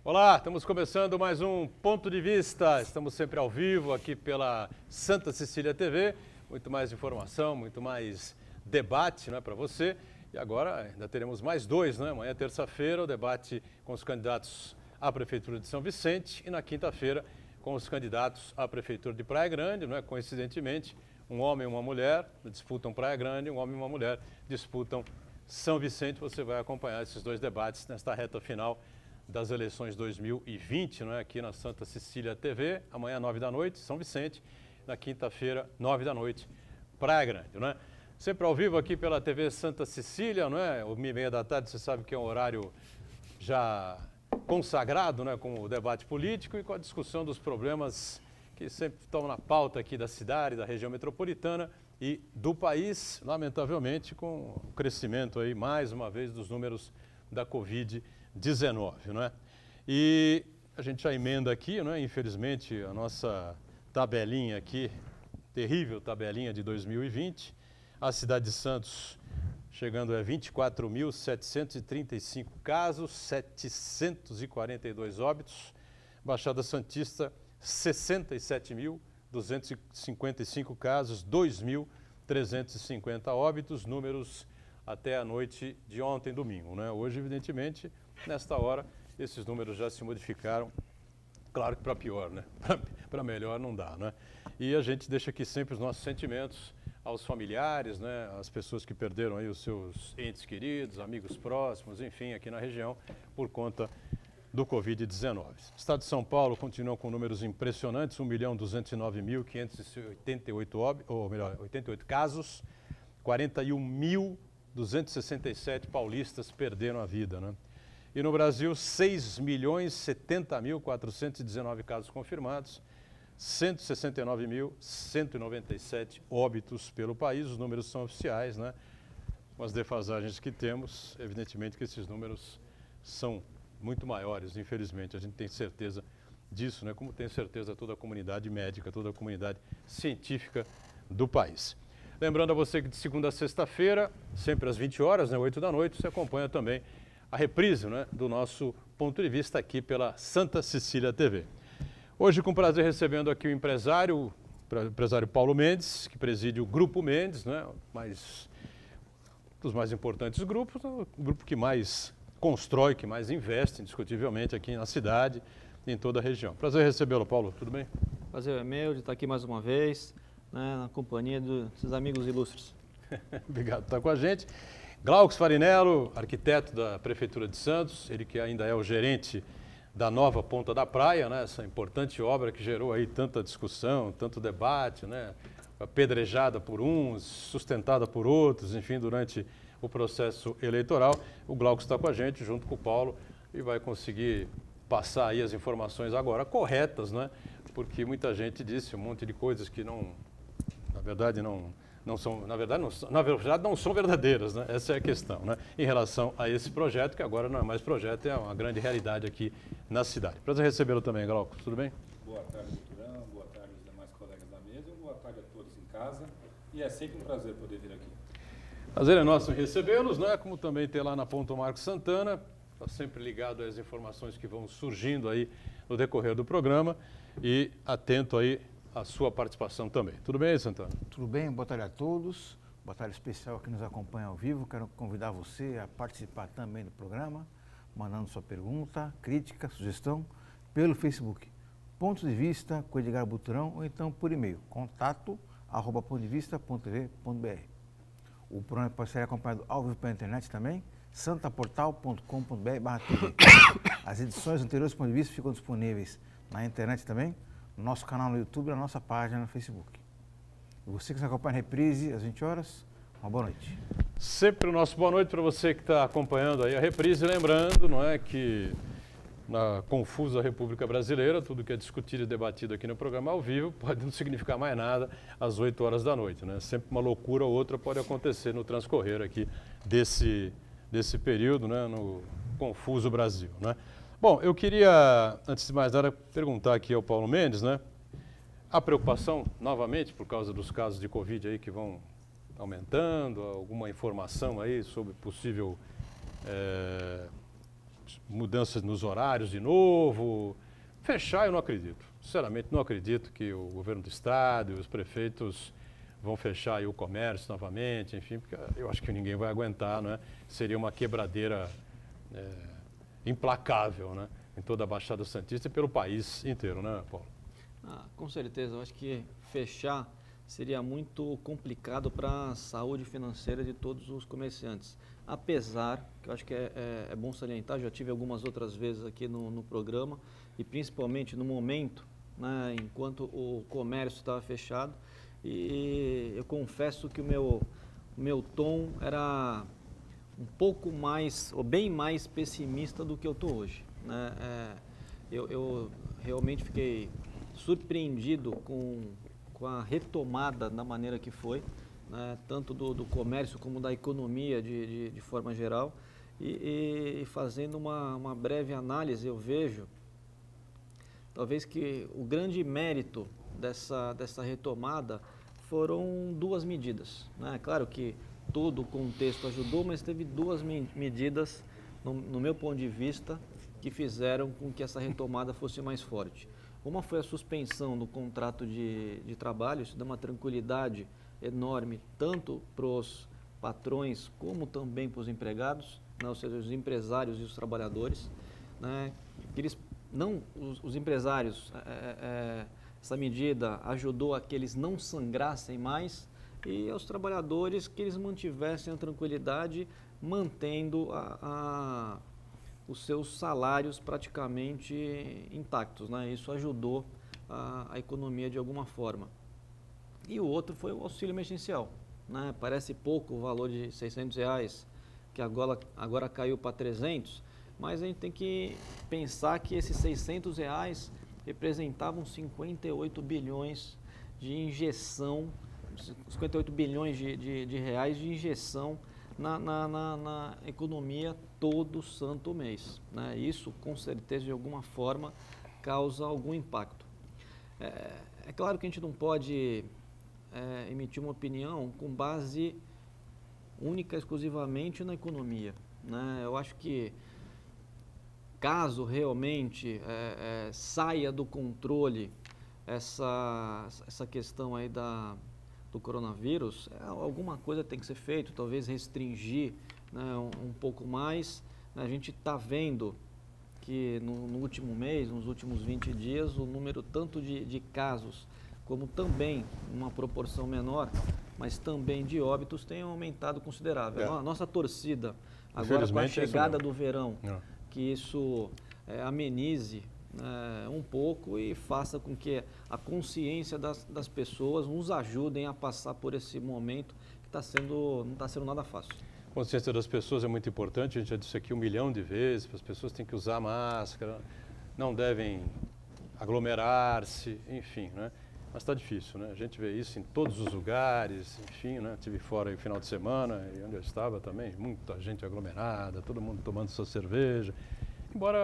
Olá, estamos começando mais um Ponto de Vista. Estamos sempre ao vivo aqui pela Santa Cecília TV. Muito mais informação, muito mais debate, para você. E agora ainda teremos mais dois, Amanhã, terça-feira, o debate com os candidatos à Prefeitura de São Vicente e na quinta-feira com os candidatos à Prefeitura de Praia Grande, Coincidentemente, um homem e uma mulher disputam Praia Grande, um homem e uma mulher disputam São Vicente. Você vai acompanhar esses dois debates nesta reta final das eleições 2020, aqui na Santa Cecília TV, amanhã 9 da noite, São Vicente, na quinta-feira, 9 da noite, Praia Grande, Sempre ao vivo aqui pela TV Santa Cecília, 1h30 da tarde, você sabe que é um horário já consagrado, com o debate político e com a discussão dos problemas que sempre estão na pauta aqui da cidade, da região metropolitana e do país, lamentavelmente, com o crescimento aí, mais uma vez, dos números da Covid-19, E a gente já emenda aqui, Infelizmente, a nossa tabelinha aqui, terrível tabelinha de 2020, a cidade de Santos chegando a 24.735 casos, 742 óbitos, Baixada Santista 67.255 casos, 2.350 óbitos, números até a noite de ontem, domingo, Hoje, evidentemente, nesta hora, esses números já se modificaram, claro que para pior, Para melhor não dá, E a gente deixa aqui sempre os nossos sentimentos aos familiares, às pessoas que perderam aí os seus entes queridos, amigos próximos, enfim, aqui na região, por conta do Covid-19. O estado de São Paulo continua com números impressionantes, 1.209.588 casos, 41.267 paulistas perderam a vida, E no Brasil, 6.070.419 casos confirmados, 169.197 óbitos pelo país. Os números são oficiais, Com as defasagens que temos, evidentemente que esses números são muito maiores, infelizmente. A gente tem certeza disso, Como tem certeza toda a comunidade médica, toda a comunidade científica do país. Lembrando a você que de segunda a sexta-feira, sempre às 20 horas, 8 da noite, você acompanha também a reprise, do nosso Ponto de Vista aqui pela Santa Cecília TV. Hoje, com prazer, recebendo aqui o empresário Paulo Mendes, que preside o Grupo Mendes, dos mais importantes grupos, o grupo que mais constrói, que mais investe, indiscutivelmente, aqui na cidade e em toda a região. Prazer recebê-lo, Paulo. Tudo bem? Prazer é meu de estar aqui mais uma vez, na companhia desses amigos ilustres. Obrigado por estar com a gente. Glaucus Farinello, arquiteto da Prefeitura de Santos, ele que ainda é o gerente da nova Ponta da Praia, essa importante obra que gerou aí tanta discussão, tanto debate, apedrejada por uns, sustentada por outros, enfim, durante o processo eleitoral. O Glaucus está com a gente, junto com o Paulo, e vai conseguir passar aí as informações agora corretas, Porque muita gente disse um monte de coisas que não são verdadeiras, Essa é a questão, Em relação a esse projeto, que agora não é mais projeto, é uma grande realidade aqui na cidade. Prazer recebê-lo também, Glaucus. Tudo bem? Boa tarde, doutorão. Boa tarde aos demais colegas da mesa. Boa tarde a todos em casa. E é sempre um prazer poder vir aqui. Prazer é nosso em recebê-los, Como também ter lá na Ponta o Marcos Santana, está sempre ligado às informações que vão surgindo aí no decorrer do programa e atento aí à sua participação também. Tudo bem, Santana? Tudo bem, boa tarde a todos. Boa tarde especial que nos acompanha ao vivo. Quero convidar você a participar também do programa, mandando sua pergunta, crítica, sugestão pelo Facebook. Ponto de Vista com Edgar Buturão ou então por e-mail, contato@pontodevista.tv.br. O programa pode ser acompanhado ao vivo pela internet também, santaportal.com.br/tv. As edições anteriores do Ponto de Vista ficam disponíveis na internet também, no nosso canal no YouTube e na nossa página no Facebook. E você que nos acompanha na reprise às 20 horas, uma boa noite. Sempre o nosso boa noite para você que está acompanhando aí a reprise, lembrando, que na confusa República Brasileira, tudo que é discutido e debatido aqui no programa ao vivo pode não significar mais nada às 8 horas da noite, Sempre uma loucura ou outra pode acontecer no transcorrer aqui desse período, no confuso Brasil, Bom, eu queria, antes de mais nada, perguntar aqui ao Paulo Mendes, a preocupação, novamente, por causa dos casos de Covid aí que vão aumentando, alguma informação aí sobre possível mudanças nos horários de novo. Fechar eu não acredito. Sinceramente, não acredito que o governo do estado e os prefeitos vão fechar aí o comércio novamente, enfim, porque eu acho que ninguém vai aguentar, né? Seria uma quebradeira implacável, né? Em toda a Baixada Santista e pelo país inteiro, né, Paulo? Com certeza, eu acho que fechar seria muito complicado para a saúde financeira de todos os comerciantes. Apesar, que eu acho que é bom salientar, já tive algumas outras vezes aqui no programa, e principalmente no momento, né, enquanto o comércio estava fechado, e eu confesso que o meu tom era um pouco mais, ou bem mais pessimista do que eu estou hoje, né? Eu realmente fiquei surpreendido com a retomada da maneira que foi, né, tanto do comércio como da economia de forma geral, e fazendo uma breve análise, eu vejo talvez que o grande mérito dessa retomada foram duas medidas, né? Claro que todo o contexto ajudou, mas teve duas medidas, no meu ponto de vista, que fizeram com que essa retomada fosse mais forte. Uma foi a suspensão do contrato de trabalho, isso dá uma tranquilidade enorme, tanto para os patrões como também para os empregados, né? Ou seja, os empresários e os trabalhadores, né? Os empresários, essa medida ajudou a que eles não sangrassem mais, e aos trabalhadores que eles mantivessem a tranquilidade, mantendo os seus salários praticamente intactos, né? Isso ajudou a economia de alguma forma. E o outro foi o auxílio emergencial, né? Parece pouco o valor de R$600, que agora caiu para 300, mas a gente tem que pensar que esses R$600 representavam 58 bilhões de injeção, 58 bilhões de reais de injeção na economia todo santo mês, né? Isso, com certeza, de alguma forma, causa algum impacto. É claro que a gente não pode emitir uma opinião com base única e exclusivamente na economia, né? Eu acho que, caso realmente saia do controle essa questão aí do coronavírus, alguma coisa tem que ser feito, talvez restringir, né, um pouco mais. A gente está vendo que no último mês, nos últimos 20 dias, o número tanto de casos como também uma proporção menor, mas também de óbitos, tem aumentado considerável. A nossa torcida, agora com a chegada do verão, que isso amenize um pouco e faça com que a consciência das pessoas nos ajudem a passar por esse momento que não está sendo nada fácil. A consciência das pessoas é muito importante, a gente já disse aqui 1 milhão de vezes, as pessoas têm que usar máscara, não devem aglomerar-se, enfim, né? Mas está difícil, né? A gente vê isso em todos os lugares, enfim, né? Estive fora aí no final de semana, e onde eu estava também, muita gente aglomerada, todo mundo tomando sua cerveja. Embora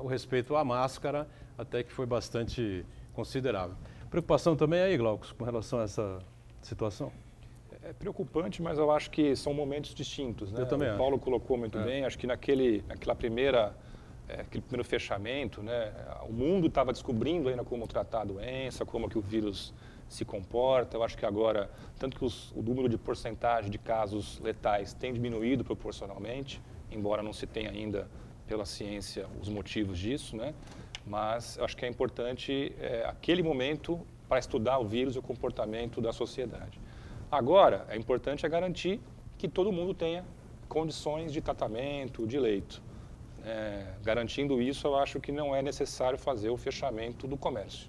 o respeito à máscara até que foi bastante considerável. Preocupação também aí, Glaucus, com relação a essa situação? É preocupante, mas eu acho que são momentos distintos, né? Eu também acho. O Paulo colocou muito bem, acho que aquele primeiro fechamento, né, o mundo estava descobrindo ainda como tratar a doença, como que o vírus se comporta. Eu acho que agora, tanto que o número de porcentagem de casos letais tem diminuído proporcionalmente, embora não se tenha ainda pela ciência os motivos disso, né? Mas eu acho que é importante aquele momento para estudar o vírus e o comportamento da sociedade. Agora, é importante garantir que todo mundo tenha condições de tratamento, de leito. Garantindo isso, eu acho que não é necessário fazer o fechamento do comércio.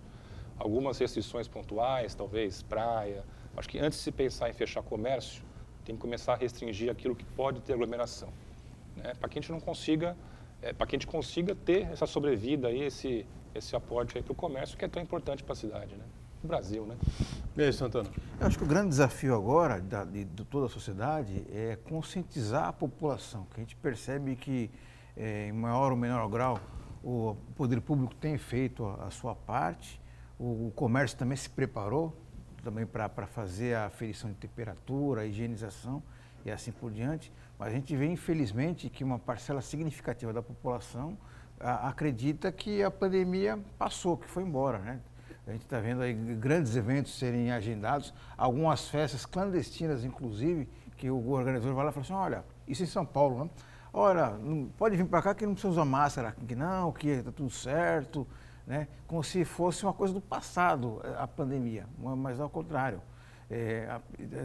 Algumas restrições pontuais, talvez praia. Acho que antes de se pensar em fechar comércio, tem que começar a restringir aquilo que pode ter aglomeração, né? Para que a gente não consiga, para que a gente consiga ter essa sobrevida aí, esse aporte aí para o comércio, que é tão importante para a cidade, né? No Brasil, né? E aí, Santana? Eu acho que o grande desafio agora de toda a sociedade é conscientizar a população, que a gente percebe que em maior ou menor grau, o poder público tem feito a sua parte, o comércio também se preparou também para fazer a aferição de temperatura, a higienização, e assim por diante, mas a gente vê, infelizmente, que uma parcela significativa da população acredita que a pandemia passou, que foi embora, né? A gente está vendo aí grandes eventos serem agendados, algumas festas clandestinas, inclusive, que o organizador vai lá e fala assim, olha, isso em São Paulo, né? Olha, não pode vir para cá que não precisa usar máscara, que não, que está tudo certo, né? Como se fosse uma coisa do passado, a pandemia, mas ao contrário.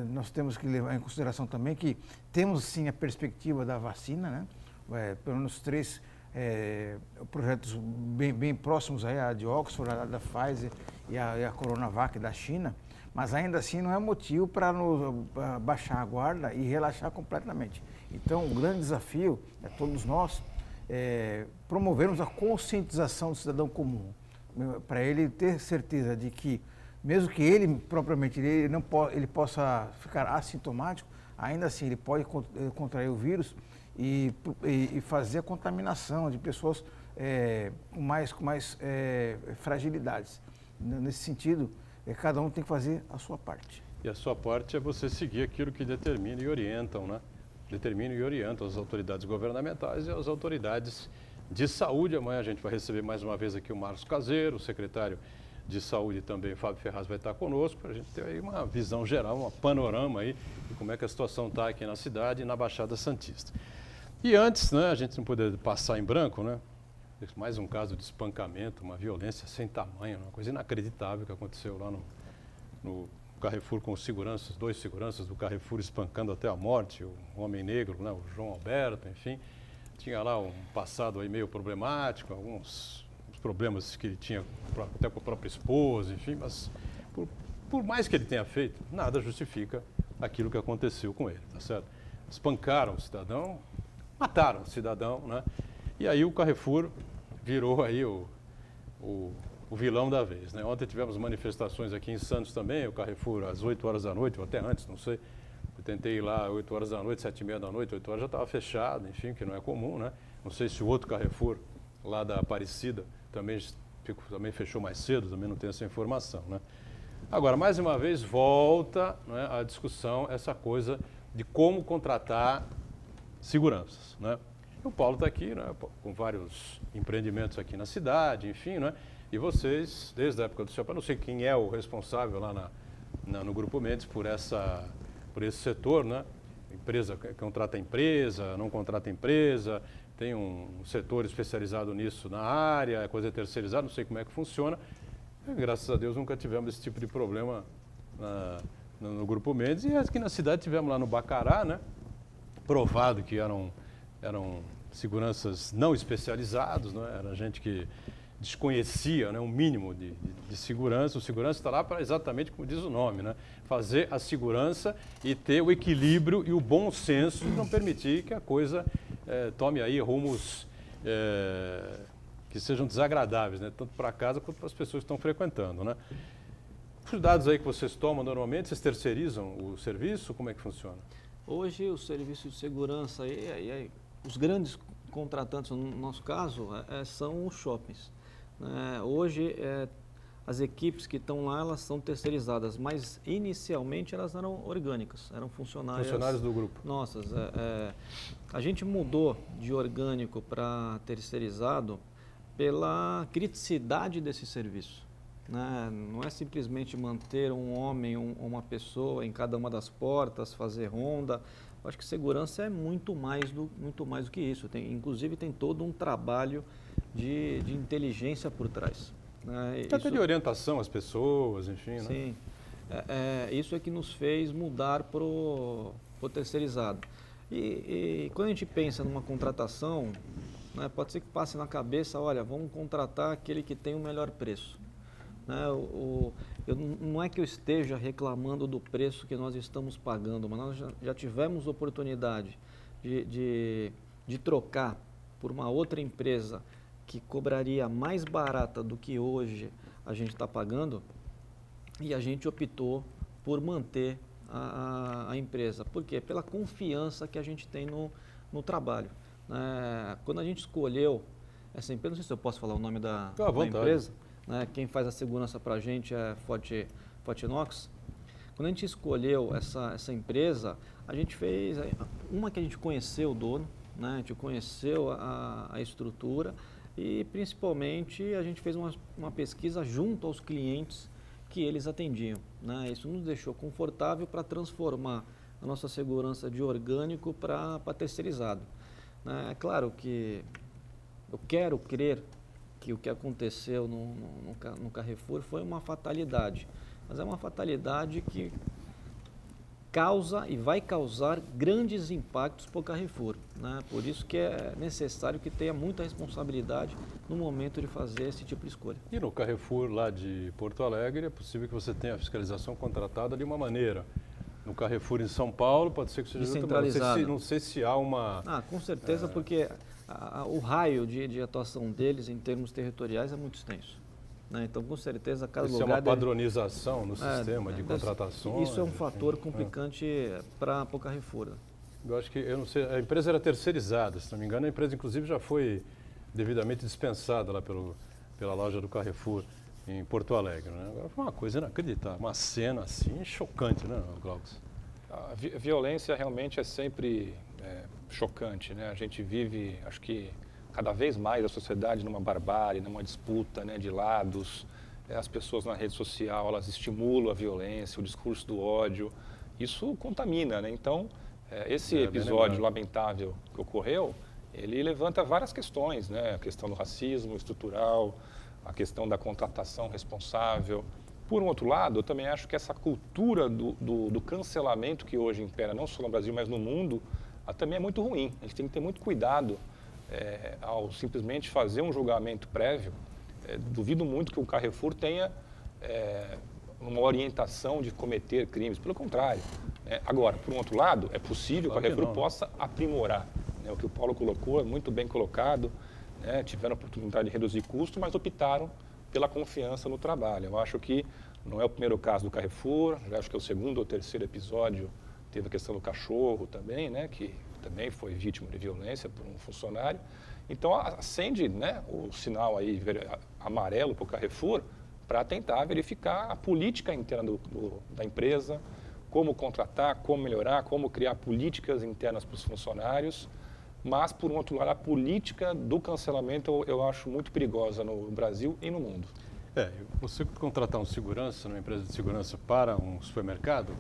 Nós temos que levar em consideração também que temos sim a perspectiva da vacina, né? Pelo menos 3 projetos bem próximos aí, a de Oxford, a da Pfizer e a Coronavac da China, mas ainda assim não é motivo para baixar a guarda e relaxar completamente. Então, o grande desafio é todos nós promovermos a conscientização do cidadão comum, para ele ter certeza de que, mesmo que ele propriamente ele possa ficar assintomático, ainda assim ele pode contrair o vírus e fazer a contaminação de pessoas com mais fragilidades. Nesse sentido, cada um tem que fazer a sua parte. E a sua parte é você seguir aquilo que determina e orientam, né? Determina e orientam as autoridades governamentais e as autoridades de saúde. Amanhã a gente vai receber mais uma vez aqui o Marcos Caseiro, o secretário de Saúde também, o Fábio Ferraz, vai estar conosco, para a gente ter aí uma visão geral, um panorama aí de como é que a situação está aqui na cidade e na Baixada Santista. E antes, né, a gente não poder passar em branco, né? Mais um caso de espancamento, uma violência sem tamanho, uma coisa inacreditável que aconteceu lá no Carrefour com os seguranças, 2 seguranças do Carrefour espancando até a morte, o homem negro, né, o João Alberto, enfim. Tinha lá um passado aí meio problemático, alguns problemas que ele tinha até com a própria esposa, enfim, mas por mais que ele tenha feito, nada justifica aquilo que aconteceu com ele, tá certo? Espancaram o cidadão, mataram o cidadão, né? E aí o Carrefour virou aí o vilão da vez, né? Ontem tivemos manifestações aqui em Santos também, o Carrefour às 8 horas da noite, ou até antes, não sei. Eu tentei ir lá às 8 horas da noite, 7h30 da noite, 8 horas já estava fechado, enfim, que não é comum, né? Não sei se o outro Carrefour lá da Aparecida também fechou mais cedo, também não tenho essa informação, né? Agora, mais uma vez, volta, né, a discussão, essa coisa de como contratar seguranças, né? O Paulo está aqui, né, com vários empreendimentos aqui na cidade, enfim, né? E vocês, desde a época do seu pai, não sei quem é o responsável lá no Grupo Mendes por esse setor, né? Empresa, contrata empresa, não contrata empresa, tem um setor especializado nisso na área, a coisa é terceirizada, não sei como é que funciona. E, graças a Deus nunca tivemos esse tipo de problema no Grupo Mendes. E aqui na cidade tivemos lá no Bacará, né? Provado que eram seguranças não especializados, né? Era gente que desconhecia, né, um mínimo de segurança. O segurança está lá para exatamente como diz o nome, né? Fazer a segurança e ter o equilíbrio e o bom senso de não permitir que a coisa tome aí rumos que sejam desagradáveis, né? Tanto para casa quanto para as pessoas que estão frequentando, né? Os cuidados aí que vocês tomam normalmente, vocês terceirizam o serviço? Como é que funciona? Hoje o serviço de segurança, os grandes contratantes, no nosso caso, são os shoppings. Hoje, as equipes que estão lá, elas são terceirizadas, mas inicialmente elas eram orgânicas, eram funcionários do grupo. Nossas. A gente mudou de orgânico para terceirizado pela criticidade desse serviço. Não é simplesmente manter um homem ou uma pessoa em cada uma das portas, fazer ronda. Eu acho que segurança é muito mais do que isso. Inclusive tem todo um trabalho de inteligência por trás. Até de orientação às pessoas, enfim. Sim. Isso é que nos fez mudar para o terceirizado. E quando a gente pensa numa contratação, pode ser que passe na cabeça, olha, vamos contratar aquele que tem o melhor preço. Não é que eu esteja reclamando do preço que nós estamos pagando, mas nós já tivemos oportunidade de trocar por uma outra empresa que cobraria mais barata do que hoje a gente está pagando, e a gente optou por manter a empresa. Por quê? Pela confiança que a gente tem no trabalho. Quando a gente escolheu essa empresa, não sei se eu posso falar o nome da empresa, quem faz a segurança para a gente é Fortinox. Quando a gente escolheu essa empresa, A gente fez uma que a gente conheceu o dono, né? A gente conheceu a estrutura e principalmente a gente fez uma pesquisa junto aos clientes que eles atendiam, né? Isso nos deixou confortável para transformar a nossa segurança de orgânico para terceirizado, né? É claro que eu quero crer que o que aconteceu no Carrefour foi uma fatalidade, mas é uma fatalidade que causa e vai causar grandes impactos para o Carrefour, né? Por isso que é necessário que tenha muita responsabilidade no momento de fazer esse tipo de escolha. E no Carrefour lá de Porto Alegre é possível que você tenha a fiscalização contratada de uma maneira. No Carrefour em São Paulo pode ser que seja descentralizado. Não sei se há uma... Com certeza, porque o raio de atuação deles em termos territoriais é muito extenso, né? Então, com certeza, cada lugar... Isso é uma padronização no sistema de contratações. Isso é um fator complicante para o Carrefour. Eu acho que, eu não sei, a empresa era terceirizada, se não me engano, a empresa inclusive já foi devidamente dispensada lá pela loja do Carrefour em Porto Alegre, né? Agora foi uma coisa inacreditável, uma cena assim chocante, né, Glaucus? A violência realmente é sempre chocante, né? A gente vive, acho que cada vez mais a sociedade numa barbárie, numa disputa, né, de lados. As pessoas na rede social, elas estimulam a violência, o discurso do ódio. Isso contamina, né? Então, esse episódio lamentável que ocorreu, ele levanta várias questões, né? A questão do racismo estrutural, a questão da contratação responsável. Por um outro lado, eu também acho que essa cultura do cancelamento que hoje impera, não só no Brasil, mas no mundo, também é muito ruim. A gente tem que ter muito cuidado ao simplesmente fazer um julgamento prévio. Duvido muito que o Carrefour tenha uma orientação de cometer crimes, pelo contrário. Agora, por um outro lado, é possível que o Carrefour possa aprimorar. O que o Paulo colocou é muito bem colocado, né? Tiveram a oportunidade de reduzir custo, mas optaram pela confiança no trabalho. Eu acho que não é o primeiro caso do Carrefour, já acho que é o segundo ou terceiro episódio. Teve a questão do cachorro também, né? Que também foi vítima de violência por um funcionário. Então, acende, né, o sinal aí amarelo para o Carrefour para tentar verificar a política interna da empresa, como contratar, como melhorar, como criar políticas internas para os funcionários. Mas, por um outro lado, a política do cancelamento eu acho muito perigosa no Brasil e no mundo. Você contratar um segurança, numa empresa de segurança para um supermercado,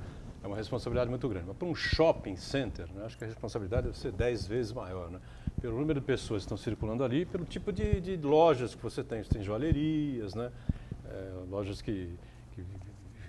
é uma responsabilidade muito grande. Mas para um shopping center, né, acho que a responsabilidade deve ser 10 vezes maior, né? Pelo número de pessoas que estão circulando ali, pelo tipo de lojas que você tem. Você tem joalherias, né? Lojas que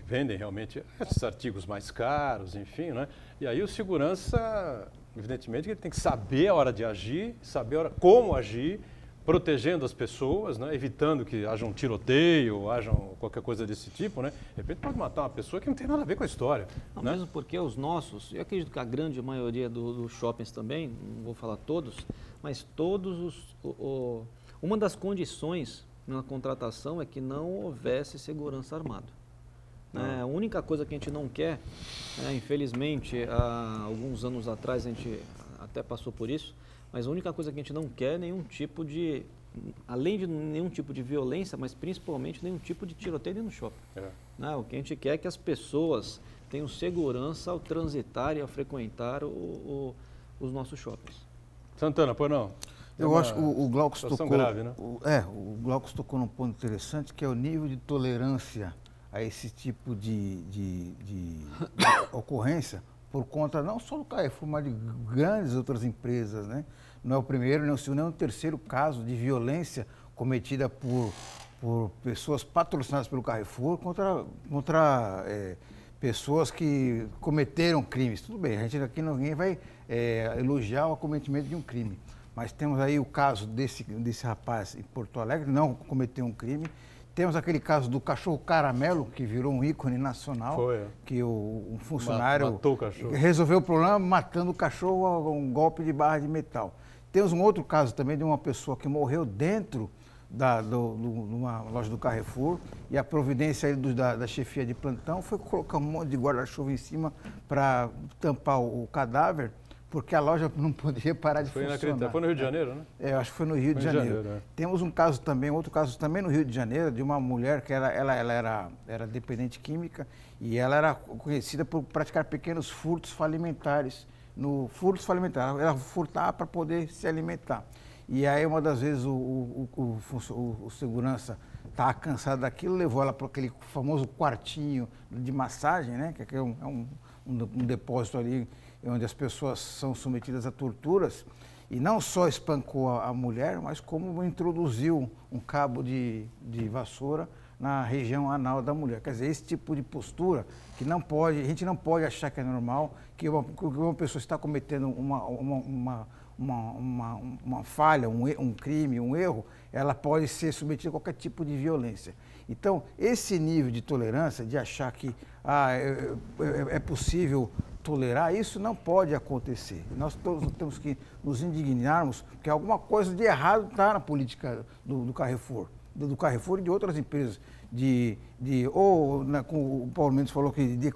vendem realmente esses artigos mais caros, enfim, né? E aí o segurança, evidentemente, ele tem que saber a hora de agir, saber como agir, protegendo as pessoas, né? Evitando que haja um tiroteio, haja qualquer coisa desse tipo, né? De repente pode matar uma pessoa que não tem nada a ver com a história. Não, né? Mesmo porque os nossos, eu acredito que a grande maioria dos shoppings também, não vou falar todos, mas todos uma das condições na contratação é que não houvesse segurança armado. A única coisa que a gente não quer, infelizmente, há alguns anos atrás a gente até passou por isso, mas a única coisa que a gente não quer é nenhum tipo de, além de nenhum tipo de violência, mas principalmente nenhum tipo de tiroteio no shopping. O que a gente quer é que as pessoas tenham segurança ao transitar e ao frequentar os nossos shoppings. Santana, pois não? Eu acho que o Glaucus tocou, grave, né? o Glaucus tocou num ponto interessante, que é o nível de tolerância a esse tipo de ocorrência, por conta não só do Carrefour, mas de grandes outras empresas, né? Não é o primeiro, nem o segundo, nem o terceiro caso de violência cometida por pessoas patrocinadas pelo Carrefour contra pessoas que cometeram crimes. Tudo bem, a gente aqui ninguém vai elogiar o cometimento de um crime, mas temos aí o caso desse rapaz em Porto Alegre, não cometeu um crime. Temos aquele caso do cachorro caramelo, que virou um ícone nacional, que um funcionário matou o cachorro. Resolveu o problema matando o cachorro a um golpe de barra de metal. Temos um outro caso também de uma pessoa que morreu dentro numa loja do Carrefour, e a providência aí da chefia de plantão foi colocar um monte de guarda-chuva em cima para tampar o cadáver, porque a loja não poderia parar de funcionar. Foi no Rio de Janeiro, né? Eu acho que foi no Rio de Janeiro. Temos um caso também, outro caso também no Rio de Janeiro, de uma mulher que ela era dependente química e ela era conhecida por praticar pequenos furtos falimentares. Ela furtava para poder se alimentar. E aí, uma das vezes, o segurança estava cansado daquilo, levou ela para aquele famoso quartinho de massagem, né? Que é um depósito ali onde as pessoas são submetidas a torturas. E não só espancou a mulher, mas como introduziu um cabo de vassoura na região anal da mulher. Quer dizer, esse tipo de postura que não pode, a gente não pode achar que é normal, que uma pessoa está cometendo uma falha, um crime, um erro, ela pode ser submetida a qualquer tipo de violência. Então, esse nível de tolerância, de achar que é possível tolerar, isso não pode acontecer. Nós todos temos que nos indignarmos, porque alguma coisa de errado está na política do Carrefour. Do Carrefour e de outras empresas, como o Paulo Mendes falou, de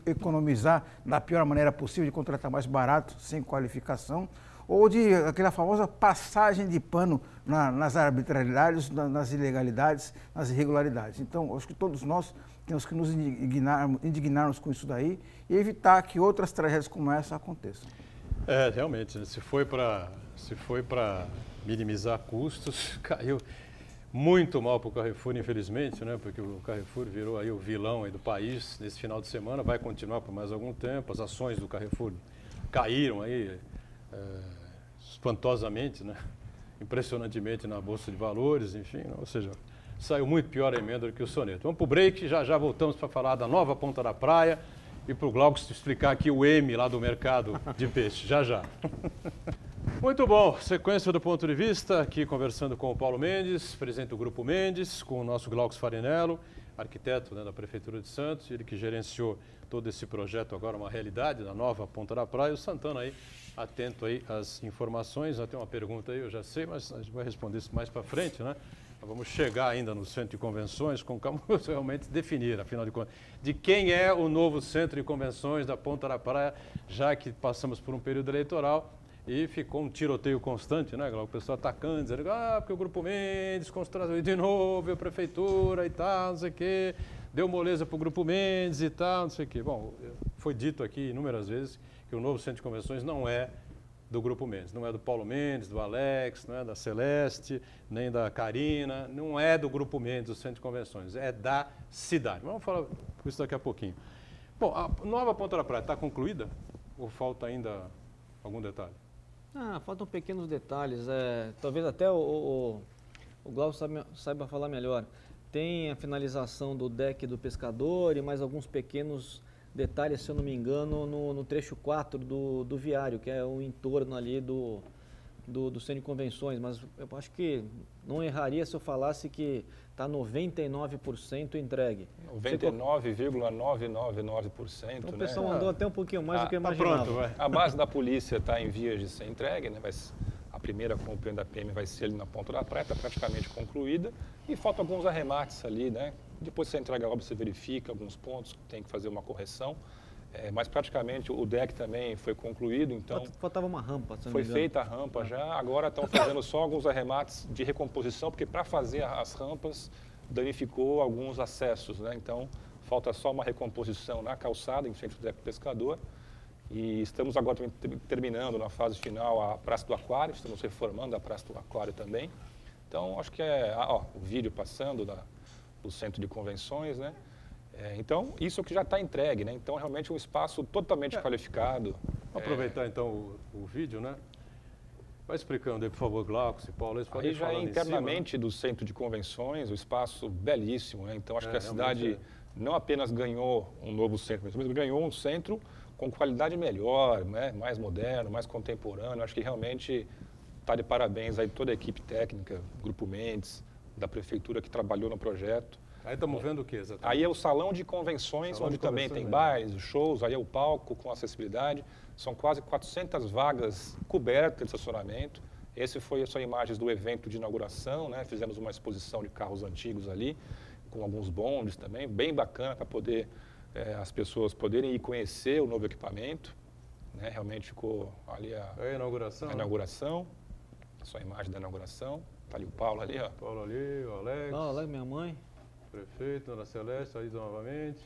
economizar da pior maneira possível, de contratar mais barato, sem qualificação, ou de aquela famosa passagem de pano nas arbitrariedades, nas ilegalidades, nas irregularidades. Então, acho que todos nós temos que nos indignarmos com isso daí e evitar que outras tragédias como essa aconteçam. Realmente, né? Se foi para minimizar custos, caiu muito mal para o Carrefour, infelizmente, né? Porque o Carrefour virou aí o vilão aí do país nesse final de semana, vai continuar por mais algum tempo. As ações do Carrefour caíram aí espantosamente, né? Impressionantemente na Bolsa de Valores, enfim, ou seja, saiu muito pior a emenda do que o soneto. Vamos para o break, já voltamos para falar da nova Ponta da Praia e para o Glauco explicar aqui o M lá do mercado de peixe, já. Muito bom, sequência do Ponto de Vista, aqui conversando com o Paulo Mendes, presidente do Grupo Mendes, com o nosso Glauco Farinello, arquiteto, né, da Prefeitura de Santos, ele que gerenciou todo esse projeto, agora uma realidade, da nova Ponta da Praia, o Santana aí, atento aí às informações. Já tem uma pergunta aí, eu já sei, mas a gente vai responder isso mais para frente, né? Vamos chegar ainda no centro de convenções, com calma, realmente definir, afinal de contas, de quem é o novo centro de convenções da Ponta da Praia, já que passamos por um período eleitoral e ficou um tiroteio constante, né, Glauco? O pessoal atacando, dizendo, porque o Grupo Mendes construiu de novo, a Prefeitura e tal, não sei o quê, deu moleza para o Grupo Mendes e tal, não sei o quê. Bom, foi dito aqui inúmeras vezes que o novo centro de convenções não é do Grupo Mendes, não é do Paulo Mendes, do Alex, não é da Celeste, nem da Karina, não é do Grupo Mendes, do Centro de Convenções, é da cidade. Vamos falar isso daqui a pouquinho. Bom, a nova Ponta da Praia está concluída ou falta ainda algum detalhe? Faltam pequenos detalhes, talvez até o Glauco saiba falar melhor. Tem a finalização do deck do pescador e mais alguns pequenos detalhes, se eu não me engano, no trecho 4 do viário, que é o entorno ali do centro de convenções, mas eu acho que não erraria se eu falasse que está 99% entregue. 99,999%. Então o pessoal andou até um pouquinho mais do que eu imaginava. Pronto, vai. A base da polícia está em vias de ser entregue, né? A primeira componente da PM vai ser ali na Ponta da Praia, está praticamente concluída, e faltam alguns arremates ali, né? Depois você entrega a obra, você verifica alguns pontos, tem que fazer uma correção, mas praticamente o deck também foi concluído, então... Faltava uma rampa, se não foi me engano. feita a rampa já, agora estão fazendo só alguns arremates de recomposição, porque para fazer as rampas danificou alguns acessos, né? Então falta só uma recomposição na calçada, em frente ao deck do pescador, e estamos agora terminando na fase final a Praça do Aquário, estamos reformando a Praça do Aquário também. Então acho que o vídeo passando do centro de convenções, né? Então, isso é o que já está entregue, né? Então, realmente um espaço totalmente qualificado. Vou aproveitar, então, o vídeo, né? Vai explicando aí, por favor, Glauco, se Paulo... Aí já é internamente cima, né? Do centro de convenções, o espaço belíssimo, né? Então, acho que a cidade não apenas ganhou um novo centro, mas ganhou um centro com qualidade melhor, né? Mais moderno, mais contemporâneo. Acho que realmente está de parabéns aí toda a equipe técnica, Grupo Mendes, da Prefeitura que trabalhou no projeto. Aí estamos vendo o que exatamente? Aí é o salão de convenções, onde também tem bailes, shows, aí é o palco com acessibilidade. São quase 400 vagas cobertas de estacionamento. São imagens do evento de inauguração, né? Fizemos uma exposição de carros antigos ali, com alguns bondes também, bem bacana para poder as pessoas poderem ir conhecer o novo equipamento. né? Realmente ficou ali A inauguração. a inauguração, só a imagem da inauguração. Está ali o Paulo ali, ó. Paulo ali, o Alex. Olha, minha mãe. Prefeito, Dona Celeste, aí novamente.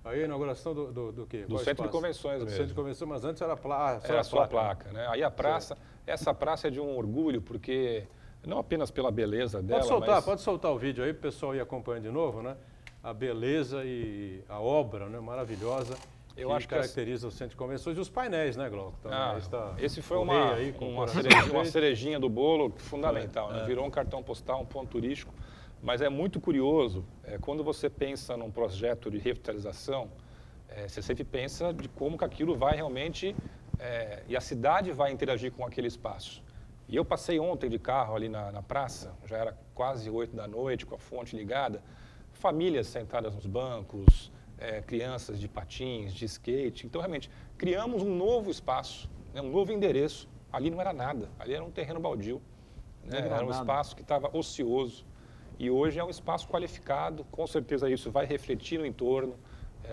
Aí a inauguração do quê? Do Qual Centro de espaço? Convenções Do mesmo. Centro de Convenções, mas antes era Era só a placa, né? Aí a praça, essa praça é de um orgulho, porque não apenas pela beleza dela, Pode soltar o vídeo aí para o pessoal ir acompanhando de novo, né? A beleza e a obra, né? Maravilhosa. Eu que acho que caracteriza o Centro de Convenções e os painéis, né, Glauco? Esse foi o rei aí, uma cerejinha do bolo fundamental, né? Virou um cartão postal, um ponto turístico. Mas é muito curioso, quando você pensa num projeto de revitalização, você sempre pensa de como que aquilo vai realmente, e a cidade vai interagir com aquele espaço. E eu passei ontem de carro ali na praça, já era quase 8 da noite, com a fonte ligada, famílias sentadas nos bancos, crianças de patins, de skate. Então, realmente, criamos um novo espaço, né, um novo endereço. Ali não era nada, ali era um terreno baldio. Né, era um espaço que estava ocioso. E hoje é um espaço qualificado, com certeza isso vai refletir no entorno.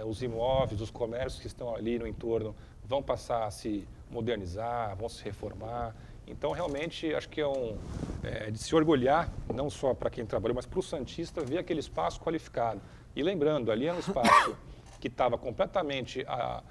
Os imóveis, os comércios que estão ali no entorno vão passar a se modernizar, vão se reformar. Então, realmente, acho que é de se orgulhar, não só para quem trabalhou, mas para o santista, ver aquele espaço qualificado. E lembrando, ali é um espaço que estava completamente à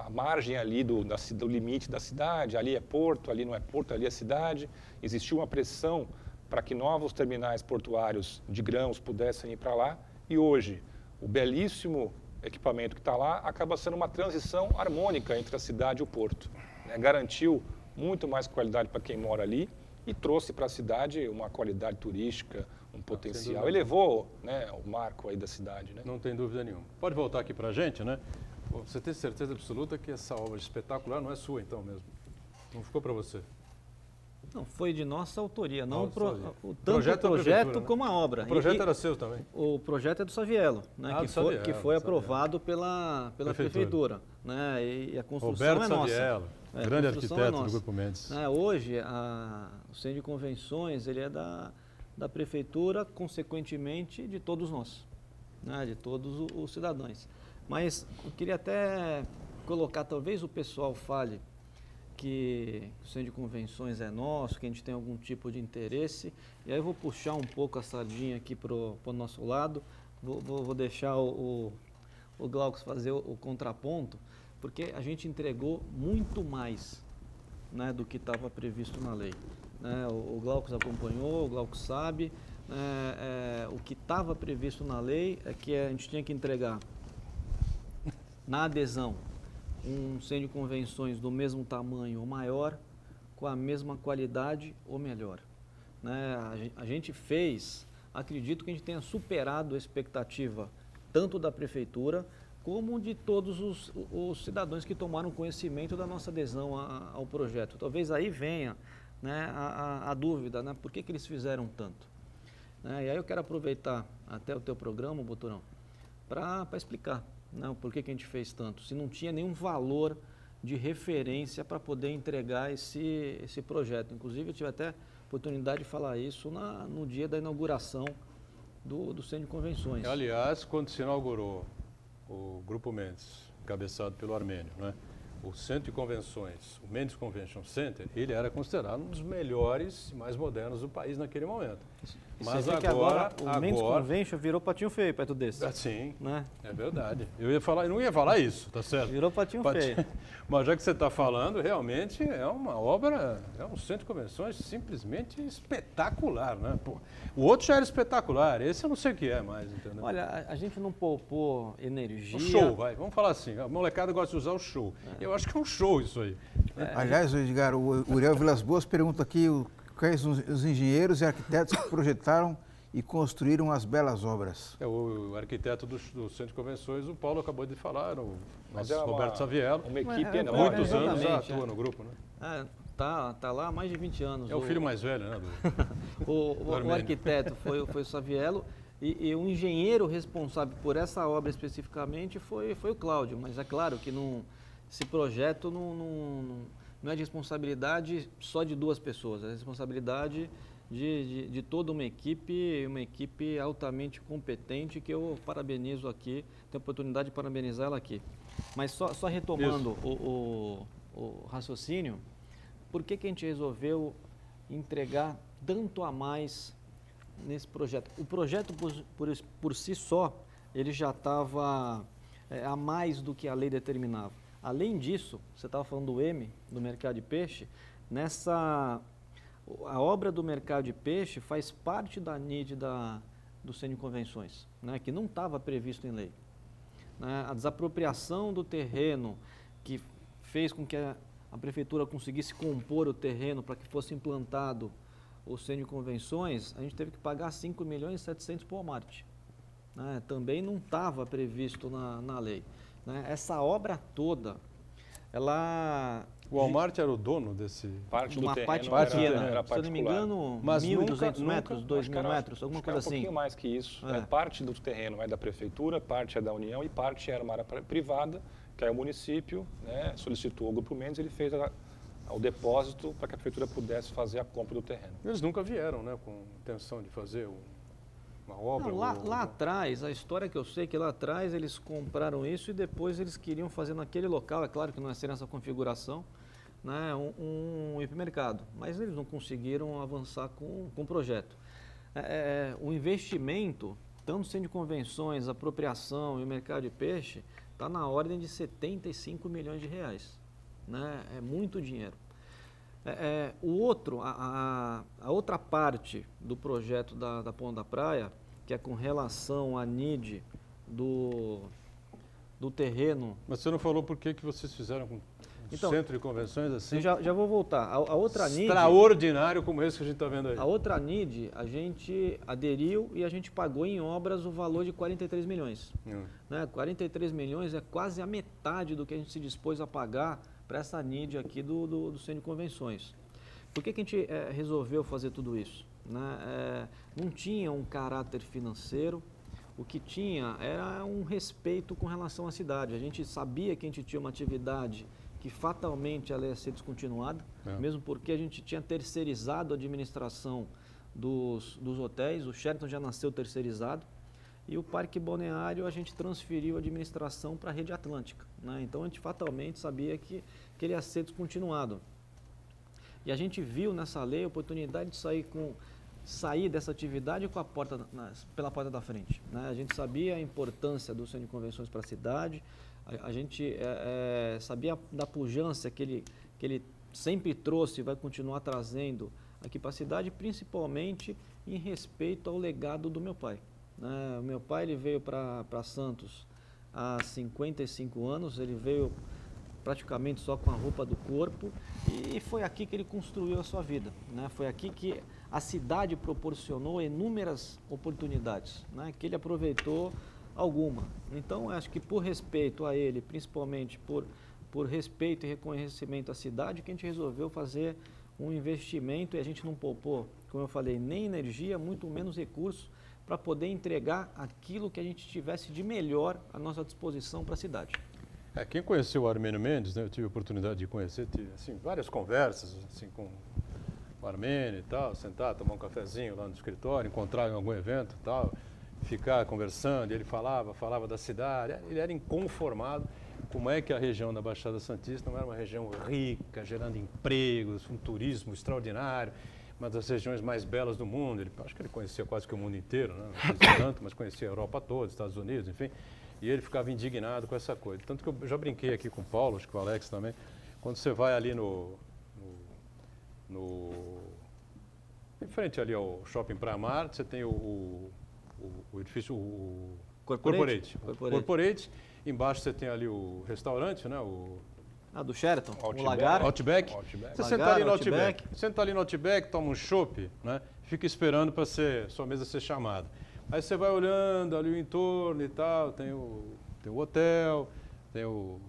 margem ali do limite da cidade, ali é porto, ali não é porto, ali é cidade. Existiu uma pressão para que novos terminais portuários de grãos pudessem ir para lá. E hoje, o belíssimo equipamento que está lá acaba sendo uma transição harmônica entre a cidade e o porto. Né? Garantiu muito mais qualidade para quem mora ali e trouxe para a cidade uma qualidade turística, um potencial. Elevou, né, o marco aí da cidade. Né? Não tem dúvida nenhuma. Pode voltar aqui para a gente, né? Você tem certeza absoluta que essa obra espetacular não é sua, então, mesmo? Não ficou para você? Não, foi de nossa autoria, não tanto o projeto como a obra. O projeto era seu também? O projeto é do Saviello, né, que foi aprovado pela prefeitura. Né, e a construção Roberto é nossa. Saviello, grande arquiteto do Grupo Mendes. Hoje, o Centro de Convenções ele é da prefeitura, consequentemente, de todos nós, né, de todos os cidadãos. Mas eu queria até colocar, talvez o pessoal fale que o Centro de Convenções é nosso, que a gente tem algum tipo de interesse. E aí eu vou puxar um pouco a sardinha aqui para o nosso lado, vou deixar o Glaucus fazer o contraponto, porque a gente entregou muito mais, né, do que estava previsto na lei. Né? O Glaucus acompanhou, o Glaucus sabe. O que estava previsto na lei é que a gente tinha que entregar na adesão um centro de convenções do mesmo tamanho ou maior, com a mesma qualidade ou melhor. Né? A gente fez, acredito que a gente tenha superado a expectativa tanto da prefeitura como de todos os cidadãos que tomaram conhecimento da nossa adesão ao projeto. Talvez aí venha, né, a dúvida, né, por que eles fizeram tanto. Né? E aí eu quero aproveitar até o teu programa, Boturão, para explicar. Não, por que a gente fez tanto? Se não tinha nenhum valor de referência para poder entregar esse projeto. Inclusive, eu tive até oportunidade de falar isso no dia da inauguração do Centro de Convenções. Aliás, quando se inaugurou o Grupo Mendes, encabeçado pelo Armênio, né? O Centro de Convenções, o Mendes Convention Center, ele era considerado um dos melhores e mais modernos do país naquele momento. Mas agora o Mendes Convention virou patinho feio perto desse. Sim, né? É verdade. Eu não ia falar isso, tá certo? Virou patinho feio. Mas já que você está falando, realmente é uma obra, é um centro de convenções simplesmente espetacular, né? Pô, o outro já era espetacular, esse eu não sei o que é mais, entendeu? Olha, a gente não poupou energia. O show, vamos falar assim, a molecada gosta de usar o show. Eu acho que é um show isso aí. Aliás, Edgar, o Uriel Vilas Boas pergunta aqui quais os engenheiros e arquitetos que projetaram e construíram as belas obras. O arquiteto do Centro de Convenções, o Paulo acabou de falar, o Mas Roberto Saviello. Uma equipe enorme. Muitos anos já atua no grupo, né? Tá lá há mais de 20 anos. É o filho mais velho, né? O arquiteto foi o Saviello e o engenheiro responsável por essa obra especificamente foi o Cláudio. Mas é claro que esse projeto não é de responsabilidade só de duas pessoas, é responsabilidade de toda uma equipe altamente competente, que eu parabenizo aqui, tenho a oportunidade de parabenizar ela aqui. Mas só retomando o raciocínio, por que a gente resolveu entregar tanto a mais nesse projeto? O projeto, por si só, ele já estava a mais do que a lei determinava. Além disso, você estava falando do M, do mercado de peixe, a obra do mercado de peixe faz parte da NID do Centro de Convenções, né, que não estava previsto em lei. Né, a desapropriação do terreno, que fez com que a prefeitura conseguisse compor o terreno para que fosse implantado o Centro de Convenções, a gente teve que pagar 5 milhões e 700 para o Walmart. Né, também não estava previsto na lei. Né, essa obra toda, ela... O Walmart era o dono desse... Parte do uma terreno parte pequena, era se eu não me engano, mas 1.200 metros, 2.000 metros, alguma coisa um assim. pouquinho mais que isso. É. Parte do terreno é da prefeitura, parte é da União e parte era uma área privada, que aí o município, né, solicitou ao Grupo Mendes, ele fez o depósito para que a prefeitura pudesse fazer a compra do terreno. Eles nunca vieram, né, com intenção de fazer uma obra? Não, lá atrás, a história que eu sei é que lá atrás eles compraram isso e depois eles queriam fazer naquele local, é claro que não ia ser nessa configuração, né, um hipermercado, mas eles não conseguiram avançar com o projeto. O investimento, tanto no Centro de Convenções, apropriação e o mercado de peixe, está na ordem de 75 milhões de reais. Né? É muito dinheiro. A outra parte do projeto da Ponta da Praia, que é com relação à NID do terreno... Mas você não falou por que vocês fizeram com Então, centro de convenções assim? Eu já vou voltar. A outra NID... Extraordinário como esse que a gente está vendo aí. A outra NID, a gente aderiu e a gente pagou em obras o valor de 43 milhões. Né? 43 milhões é quase a metade do que a gente se dispôs a pagar para essa NID aqui do Centro de Convenções. Por que a gente resolveu fazer tudo isso? Né? Não tinha um caráter financeiro, o que tinha era um respeito com relação à cidade. A gente sabia que a gente tinha uma atividade que fatalmente ela ia ser descontinuada, mesmo porque a gente tinha terceirizado a administração dos hotéis, o Sheraton já nasceu terceirizado, e o Parque Balneário a gente transferiu a administração para a Rede Atlântica. Né? Então a gente fatalmente sabia que ele ia ser descontinuado. E a gente viu nessa lei a oportunidade de sair dessa atividade com pela porta da frente. Né? A gente sabia a importância do Centro de Convenções para a cidade, a gente sabia da pujança que ele sempre trouxe e vai continuar trazendo aqui para a cidade, principalmente em respeito ao legado do meu pai. Né? O meu pai ele veio para Santos há 55 anos, ele veio praticamente só com a roupa do corpo e foi aqui que ele construiu a sua vida. Né? Foi aqui que a cidade proporcionou inúmeras oportunidades, né? Que ele aproveitou alguma. Então, acho que por respeito a ele, principalmente por respeito e reconhecimento à cidade, que a gente resolveu fazer um investimento e a gente não poupou, como eu falei, nem energia, muito menos recursos, para poder entregar aquilo que a gente tivesse de melhor à nossa disposição para a cidade. Quem conheceu o Armênio Mendes, né, eu tive a oportunidade de conhecer, tive assim, várias conversas assim, com o Armênio e tal, sentar, tomar um cafezinho lá no escritório, encontrar em algum evento e tal, ficar conversando, e ele falava da cidade, ele era inconformado como é que a região da Baixada Santista não era uma região rica, gerando empregos, um turismo extraordinário, uma das regiões mais belas do mundo. Acho que ele conhecia quase que o mundo inteiro, né? Não sei se tanto, mas conhecia a Europa toda, Estados Unidos, enfim, e ele ficava indignado com essa coisa. Tanto que eu já brinquei aqui com o Paulo, acho que com o Alex também, quando você vai ali em frente ali ao Shopping Praia Mar, você tem o edifício Corporate. Embaixo você tem ali o restaurante, né? Do Sheraton, Outback. o Lagar. Outback. Você senta ali no Outback. Senta ali no Outback, toma um chopp, né? Fica esperando para sua mesa ser chamada. Aí você vai olhando ali o entorno e tal, tem o hotel, tem o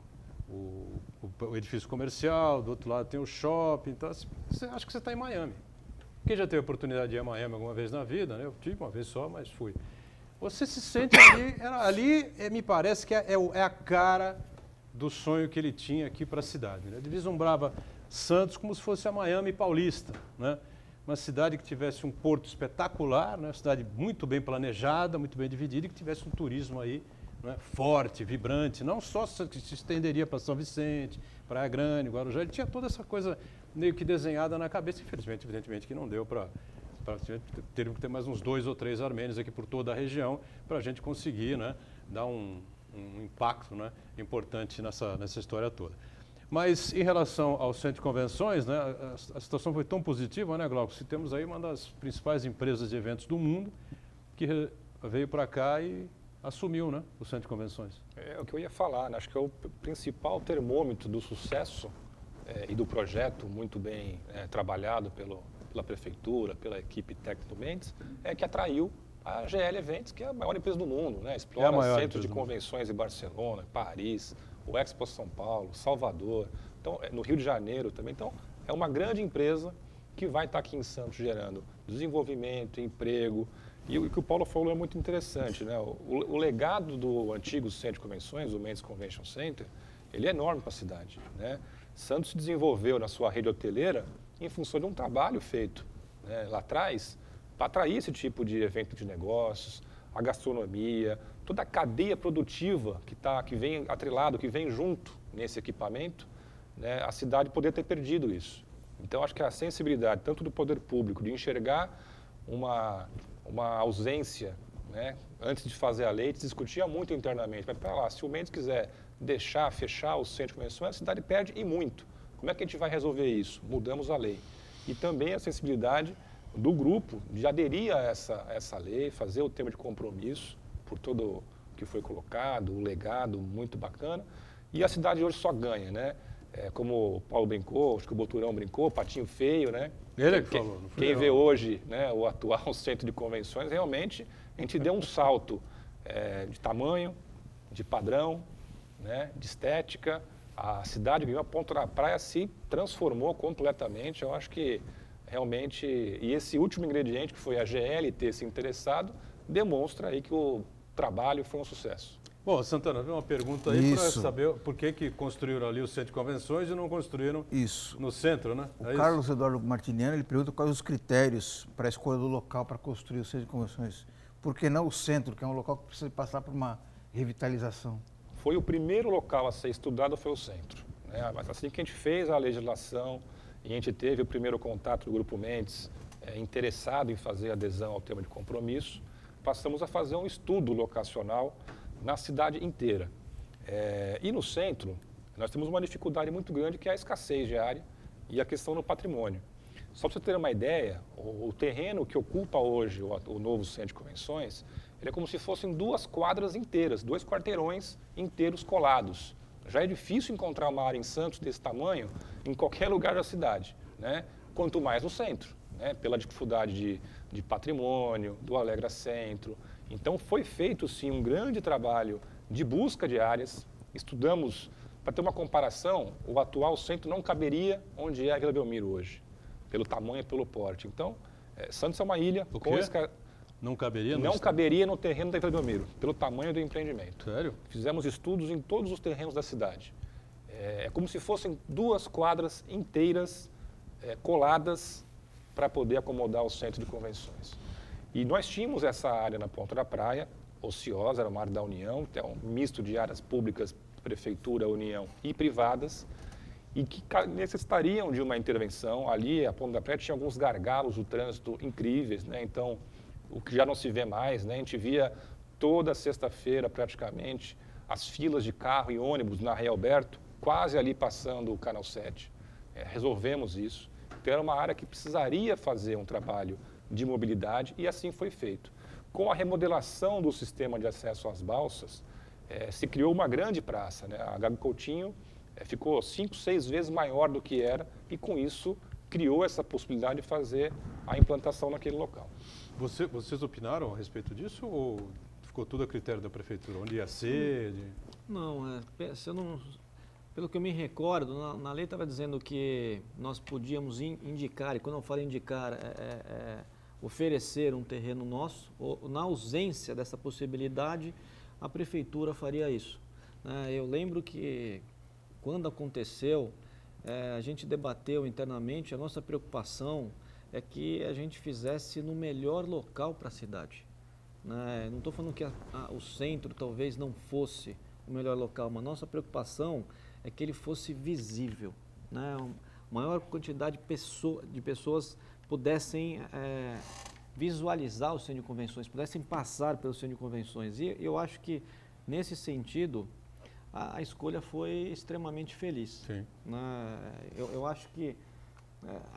edifício comercial, do outro lado tem o shopping, então você acha que você está em Miami. Quem já teve a oportunidade de ir a Miami alguma vez na vida, né? Eu tive uma vez só, mas fui. Você se sente ali me parece que é a cara do sonho que ele tinha aqui para a cidade. Né? Ele vislumbrava Santos como se fosse a Miami paulista, né? uma cidade que tivesse um porto espetacular, né? Uma cidade muito bem planejada, muito bem dividida, e que tivesse um turismo aí, né, forte, vibrante, não só que se estenderia para São Vicente, Praia Grande, Guarujá, ele tinha toda essa coisa meio que desenhada na cabeça, infelizmente, evidentemente que não deu para termos que ter mais uns 2 ou 3 armênios aqui por toda a região para a gente conseguir, né, dar um impacto, né, importante nessa história toda. Mas em relação ao centro de convenções, né, a situação foi tão positiva, né, Glauco? Se temos aí uma das principais empresas de eventos do mundo que veio para cá e assumiu, né, o centro de convenções. É o que eu ia falar, né? Acho que é o principal termômetro do sucesso e do projeto muito bem trabalhado pela prefeitura, pela equipe técnica do Mendes, que atraiu a GL Eventos, que é a maior empresa do mundo, né? Explora centros de convenções em Barcelona, Paris, o Expo São Paulo, Salvador, então, no Rio de Janeiro também. Então, é uma grande empresa que vai estar aqui em Santos gerando desenvolvimento, emprego. E o que o Paulo falou é muito interessante, né? O legado do antigo centro de convenções, o Mendes Convention Center, ele é enorme para a cidade, né? Santos se desenvolveu na sua rede hoteleira em função de um trabalho feito, né, lá atrás para atrair esse tipo de evento de negócios, a gastronomia, toda a cadeia produtiva que vem atrelado, que vem junto nesse equipamento, né, a cidade poderia ter perdido isso. Então, acho que a sensibilidade, tanto do poder público, de enxergar uma ausência, né, antes de fazer a lei, se discutia muito internamente, mas para lá, se o Mendes quiser fechar o centro de convenções, a cidade perde e muito. Como é que a gente vai resolver isso? Mudamos a lei. E também a sensibilidade do grupo de aderir a essa lei, fazer o termo de compromisso por todo o que foi colocado, o legado muito bacana. E a cidade hoje só ganha, né? Como o Paulo brincou, acho que o Boturão brincou, patinho feio, né? Ele que falou. Quem vê hoje, né, o atual centro de convenções, realmente a gente deu um salto de tamanho, de padrão, né, de estética. A cidade ganhou, a Ponta da Praia se transformou completamente. Eu acho que realmente, e esse último ingrediente, que foi a GL ter se interessado, demonstra aí que o trabalho foi um sucesso. Bom, Santana, veio uma pergunta aí para saber por que construíram ali o centro de convenções e não construíram no centro, né? O Carlos Eduardo Martiniano, ele pergunta quais os critérios para a escolha do local para construir o centro de convenções. Por que não o centro, que é um local que precisa passar por uma revitalização? Foi o primeiro local a ser estudado, foi o centro, né? Mas assim que a gente fez a legislação e a gente teve o primeiro contato do Grupo Mendes interessado em fazer adesão ao tema de compromisso, passamos a fazer um estudo locacional na cidade inteira. E no centro, nós temos uma dificuldade muito grande, que é a escassez de área e a questão do patrimônio. Só para você ter uma ideia, o terreno que ocupa hoje o novo centro de convenções, ele é como se fossem 2 quadras inteiras, 2 quarteirões inteiros colados. Já é difícil encontrar uma área em Santos desse tamanho em qualquer lugar da cidade, né? Quanto mais no centro, né? Pela dificuldade de patrimônio, do Alegra Centro. Então, foi feito, sim, um grande trabalho de busca de áreas. Estudamos, para ter uma comparação, o atual centro não caberia onde é a Vila Belmiro hoje, pelo tamanho e pelo porte. Então, Santos é uma ilha com Não caberia no terreno da Vila Belmiro, pelo tamanho do empreendimento. Sério? Fizemos estudos em todos os terrenos da cidade. É como se fossem 2 quadras inteiras coladas para poder acomodar o centro de convenções. E nós tínhamos essa área na Ponta da Praia, ociosa, era uma área da União, é um misto de áreas públicas, prefeitura, União e privadas, e que necessitariam de uma intervenção. Ali, a Ponta da Praia tinha alguns gargalos do trânsito incríveis, né? Então, o que já não se vê mais, né? A gente via toda sexta-feira, praticamente, as filas de carro e ônibus na Rei Alberto, quase ali passando o Canal 7. Resolvemos isso. Então, era uma área que precisaria fazer um trabalho de mobilidade, e assim foi feito. Com a remodelação do sistema de acesso às balsas, se criou uma grande praça, né? A Gago Coutinho ficou 5, 6 vezes maior do que era, e com isso criou essa possibilidade de fazer a implantação naquele local. Vocês opinaram a respeito disso ou ficou tudo a critério da prefeitura? Onde ia ser? Não, pelo que eu me recordo, na lei estava dizendo que nós podíamos indicar, e quando eu falo indicar, oferecer um terreno nosso, ou na ausência dessa possibilidade, a prefeitura faria isso. Eu lembro que quando aconteceu, a gente debateu internamente, a nossa preocupação é que a gente fizesse no melhor local para a cidade. Né? Não estou falando que o centro talvez não fosse o melhor local, mas nossa preocupação é que ele fosse visível, né? A maior quantidade de pessoas pudessem visualizar o centro de convenções, pudessem passar pelo centro de convenções. E eu acho que, nesse sentido, a escolha foi extremamente feliz. Sim. Né? Eu acho que,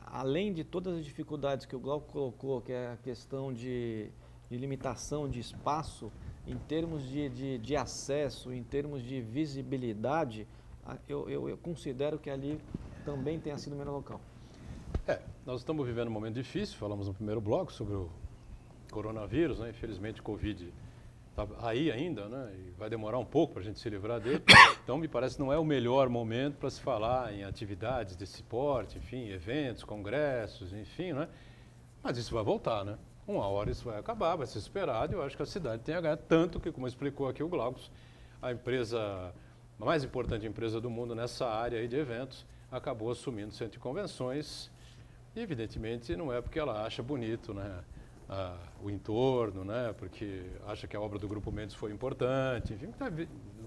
além de todas as dificuldades que o Glauco colocou, que é a questão de limitação de espaço, em termos de acesso, em termos de visibilidade, eu considero que ali também tenha sido o melhor local. Nós estamos vivendo um momento difícil, falamos no primeiro bloco sobre o coronavírus, né? Infelizmente o Covid está aí ainda, né? E vai demorar um pouco para a gente se livrar dele. Então, me parece que não é o melhor momento para se falar em atividades desse porte, enfim, eventos, congressos, enfim, né? Mas isso vai voltar, né? Uma hora isso vai acabar, vai ser esperado, e eu acho que a cidade tem a ganhar, tanto que, como explicou aqui o Glaucus, a mais importante empresa do mundo nessa área aí de eventos, acabou assumindo o centro de convenções, e evidentemente não é porque ela acha bonito, né, o entorno, né, porque acha que a obra do Grupo Mendes foi importante, enfim, está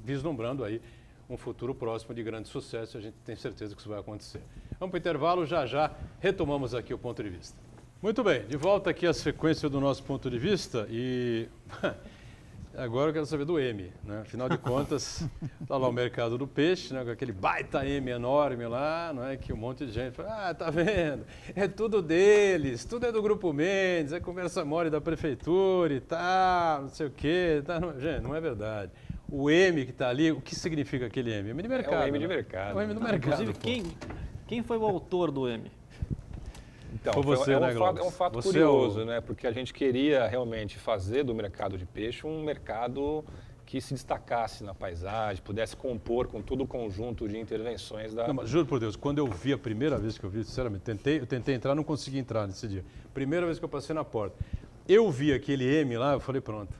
vislumbrando aí um futuro próximo de grande sucesso, e a gente tem certeza que isso vai acontecer. Vamos para o intervalo, já retomamos aqui o ponto de vista. Muito bem, de volta aqui à sequência do nosso ponto de vista, e agora eu quero saber do M, né? Afinal de contas, está lá o mercado do peixe, né? Com aquele baita M enorme lá, não é? Que um monte de gente fala, tá vendo? É tudo deles, tudo é do Grupo Mendes, é conversa mole da prefeitura e tal, não sei o quê. Tá, não, gente, não é verdade. O M que está ali, o que significa aquele M? M de mercado. É o M de mercado. É o M do mercado. Inclusive, quem foi o autor do M? Então, você, é um fato curioso, né? Porque a gente queria realmente fazer do mercado de peixe um mercado que se destacasse na paisagem, pudesse compor com todo o conjunto de intervenções da... Não, mas juro por Deus, quando eu vi a primeira vez que eu vi, sinceramente, eu tentei entrar, não consegui entrar nesse dia. Primeira vez que eu passei na porta. Eu vi aquele M lá, eu falei, pronto.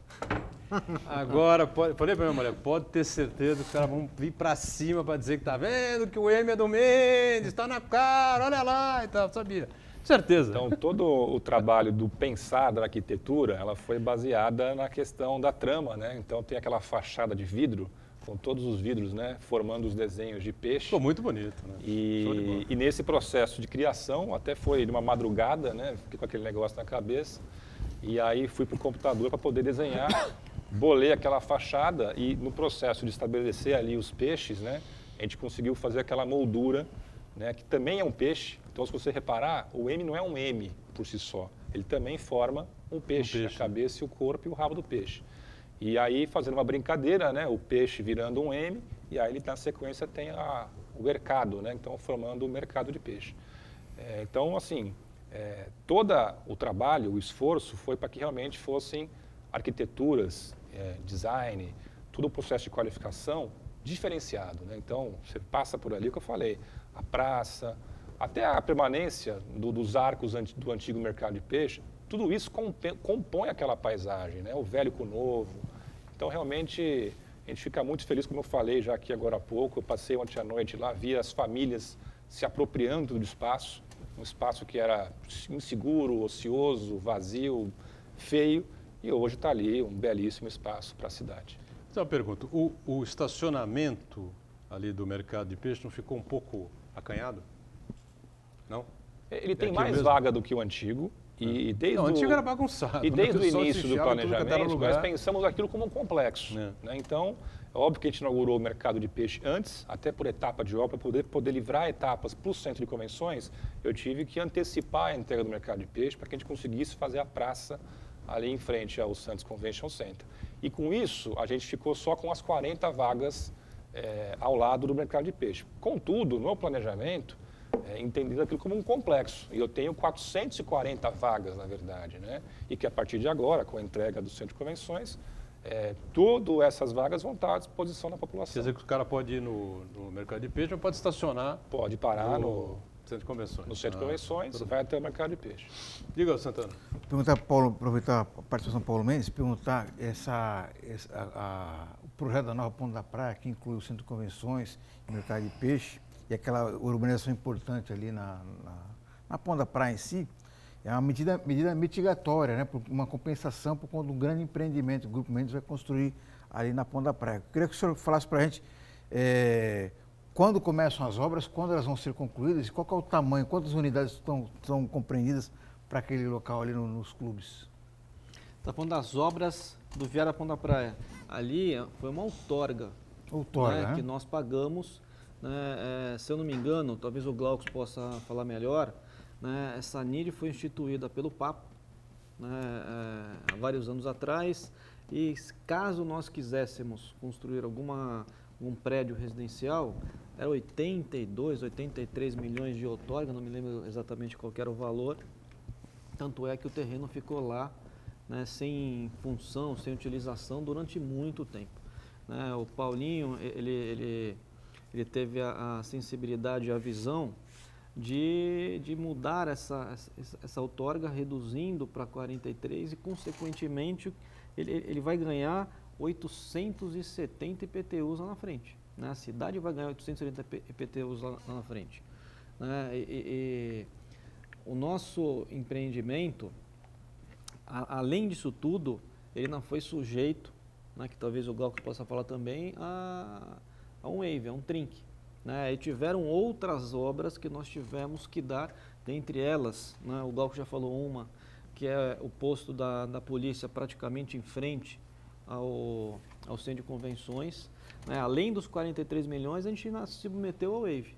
Agora, falei pra minha mulher, pode ter certeza que os caras vão vir pra cima pra dizer que tá vendo que o M é do Mendes, tá na cara, olha lá e tal, sabia. Certeza. Então, todo o trabalho do pensar da arquitetura, ela foi baseada na questão da trama, né? Então, tem aquela fachada de vidro, com todos os vidros, né? Formando os desenhos de peixe. Ficou muito bonito, né? E nesse processo de criação, até foi de uma madrugada, né? Fiquei com aquele negócio na cabeça. E aí, fui para o computador para poder desenhar, bolei aquela fachada e no processo de estabelecer ali os peixes, né? A gente conseguiu fazer aquela moldura, né? Que também é um peixe. Então, se você reparar, o M não é um M por si só. Ele também forma um peixe, a cabeça, o corpo e o rabo do peixe. E aí, fazendo uma brincadeira, né, o peixe virando um M, e aí, na sequência, tem o mercado, né, então, formando o mercado de peixe. Então, assim, todo o trabalho, o esforço, foi para que realmente fossem arquiteturas, design, todo o processo de qualificação diferenciado, né? Então, você passa por ali, o que eu falei, a praça, até a permanência dos arcos do antigo mercado de peixe, tudo isso compõe aquela paisagem, né? O velho com o novo. Então, realmente, a gente fica muito feliz, como eu falei já aqui agora há pouco, eu passei ontem à noite lá, vi as famílias se apropriando do espaço, um espaço que era inseguro, ocioso, vazio, feio, e hoje está ali um belíssimo espaço para a cidade. Então, eu pergunto, o estacionamento ali do mercado de peixe não ficou um pouco acanhado? Não? Ele tem mais vaga do que o antigo. E desde o antigo era bagunçado. E desde o início do planejamento, nós pensamos aquilo como um complexo. Né? Então, é óbvio que a gente inaugurou o mercado de peixe antes, até por etapa de obra, para poder livrar etapas para o centro de convenções, eu tive que antecipar a entrega do mercado de peixe para que a gente conseguisse fazer a praça ali em frente ao Santos Convention Center. E com isso, a gente ficou só com as 40 vagas ao lado do mercado de peixe. Contudo, no planejamento, entendido aquilo como um complexo. E eu tenho 440 vagas, na verdade, né? E que a partir de agora, com a entrega do centro de convenções, todas essas vagas vão estar à disposição da população. Quer dizer que o cara pode ir no mercado de peixe, mas pode estacionar... Pode parar no centro de convenções. No centro de convenções, vai até o mercado de peixe. Diga, Santana. Perguntar para Paulo, aproveitar a participação do Paulo Mendes, perguntar o projeto da nova Ponta da Praia, que inclui o centro de convenções, o mercado de peixe, e aquela urbanização importante ali na Ponta da Praia em si, É uma medida mitigatória, né? Uma compensação por conta de um grande empreendimento que o Grupo Mendes vai construir ali na Ponta da Praia. Eu queria que o senhor falasse para a gente quando começam as obras, quando elas vão ser concluídas e qual que é o tamanho, quantas unidades estão compreendidas para aquele local ali nos clubes. Está falando das obras do Viário da Ponta da Praia. Ali foi uma outorga, né? Que nós pagamos, né? Se eu não me engano, talvez o Glaucus possa falar melhor, né? Essa NID foi instituída pelo Papa, né? Há vários anos atrás, e caso nós quiséssemos construir um prédio residencial, era 82, 83 milhões de outorga, não me lembro exatamente qual era o valor, tanto é que o terreno ficou lá, né, sem função, sem utilização durante muito tempo. Né? O Paulinho, ele teve a sensibilidade e a visão de mudar essa outorga, reduzindo para 43 e, consequentemente, ele vai ganhar 870 IPTUs lá na frente. Né? A cidade vai ganhar 870 IPTUs lá na frente. Né? O nosso empreendimento, além disso tudo, ele não foi sujeito, né, que talvez o Glauco possa falar também, a um waiver, a um trinque. Né? E tiveram outras obras que nós tivemos que dar, dentre elas, né, o Glauco já falou uma, que é o posto da polícia praticamente em frente ao centro de convenções. Né? Além dos 43 milhões, a gente ainda se submeteu ao waiver.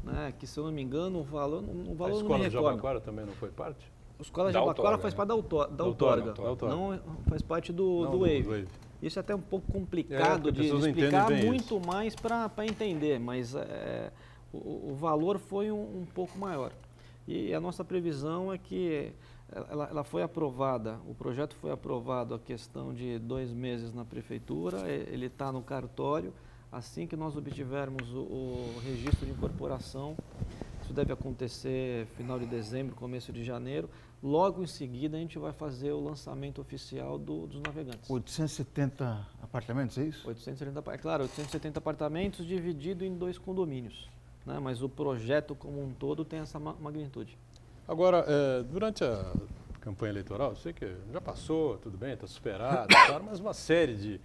Né? Que, se eu não me engano, o valor não me recordo. A escola de Jabaquara também não foi parte? A escola de Jabaquara faz parte da outorga, não faz parte do waiver. Isso é até um pouco complicado de explicar, muito mais para entender, mas o valor foi um pouco maior. E a nossa previsão é que ela foi aprovada, o projeto foi aprovado a questão de 2 meses na prefeitura, ele está no cartório. Assim que nós obtivermos o registro de incorporação, isso deve acontecer final de dezembro, começo de janeiro, logo em seguida a gente vai fazer o lançamento oficial dos navegantes. 870 apartamentos, é isso? 870 apartamentos dividido em 2 condomínios, né? Mas o projeto como um todo tem essa magnitude. Agora, durante a campanha eleitoral, eu sei que já passou, tudo bem, está superado, claro, mas uma série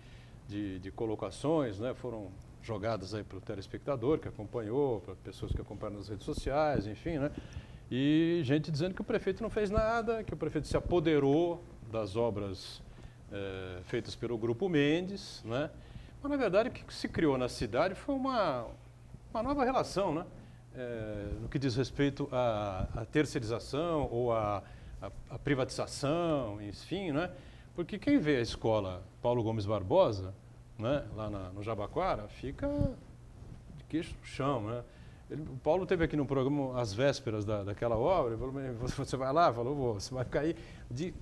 de colocações, né, foram jogadas aí para o telespectador que acompanhou, para pessoas que acompanham nas redes sociais, enfim, né? E gente dizendo que o prefeito não fez nada, que o prefeito se apoderou das obras feitas pelo Grupo Mendes, né? Mas, na verdade, o que se criou na cidade foi uma nova relação, né? No que diz respeito à terceirização ou à privatização, enfim, né? Porque quem vê a escola Paulo Gomes Barbosa, né, lá no Jabaquara, fica de queixo no chão, né? O Paulo esteve aqui no programa às vésperas daquela obra, ele falou, você vai lá? Falou, você vai cair de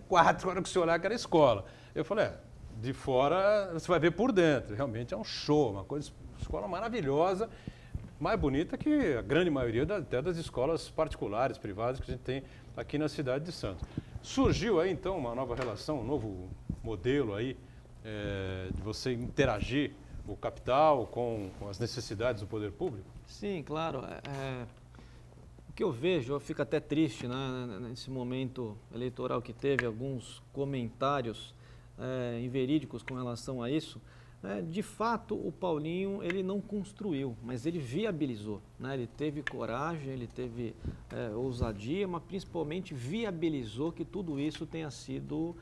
4 na hora que você olhar aquela escola. Eu falei, de fora você vai ver por dentro, realmente é um show, uma escola maravilhosa, mais bonita que a grande maioria até das escolas particulares, privadas que a gente tem aqui na cidade de Santos. Surgiu aí então uma nova relação, um novo modelo aí de você interagir o capital com as necessidades do poder público? Sim, claro. O que eu vejo, eu fico até triste, né, nesse momento eleitoral que teve alguns comentários inverídicos com relação a isso. De fato, o Paulinho ele não construiu, mas ele viabilizou. Né? Ele teve coragem, ele teve ousadia, mas principalmente viabilizou que tudo isso tenha sido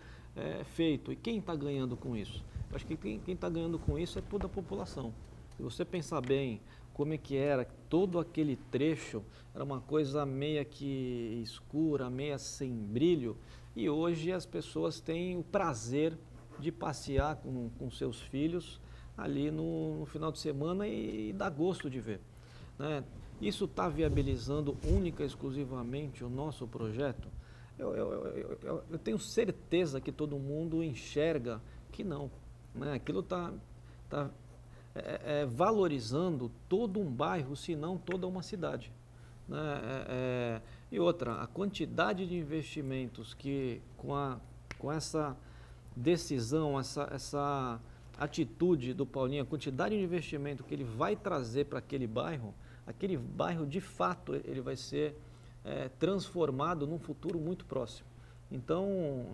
feito. E quem está ganhando com isso? Eu acho que quem está ganhando com isso é toda a população. Se você pensar bem como é que era, todo aquele trecho era uma coisa meia que escura, meia sem brilho, e hoje as pessoas têm o prazer de passear com seus filhos ali no final de semana e dá gosto de ver. Né? Isso está viabilizando única e exclusivamente o nosso projeto? Eu tenho certeza que todo mundo enxerga que não. Né? Aquilo está valorizando todo um bairro, se não toda uma cidade. Né? E outra, a quantidade de investimentos que com essa decisão, essa atitude do Paulinho, a quantidade de investimento que ele vai trazer para aquele bairro de fato ele vai ser transformado num futuro muito próximo. Então,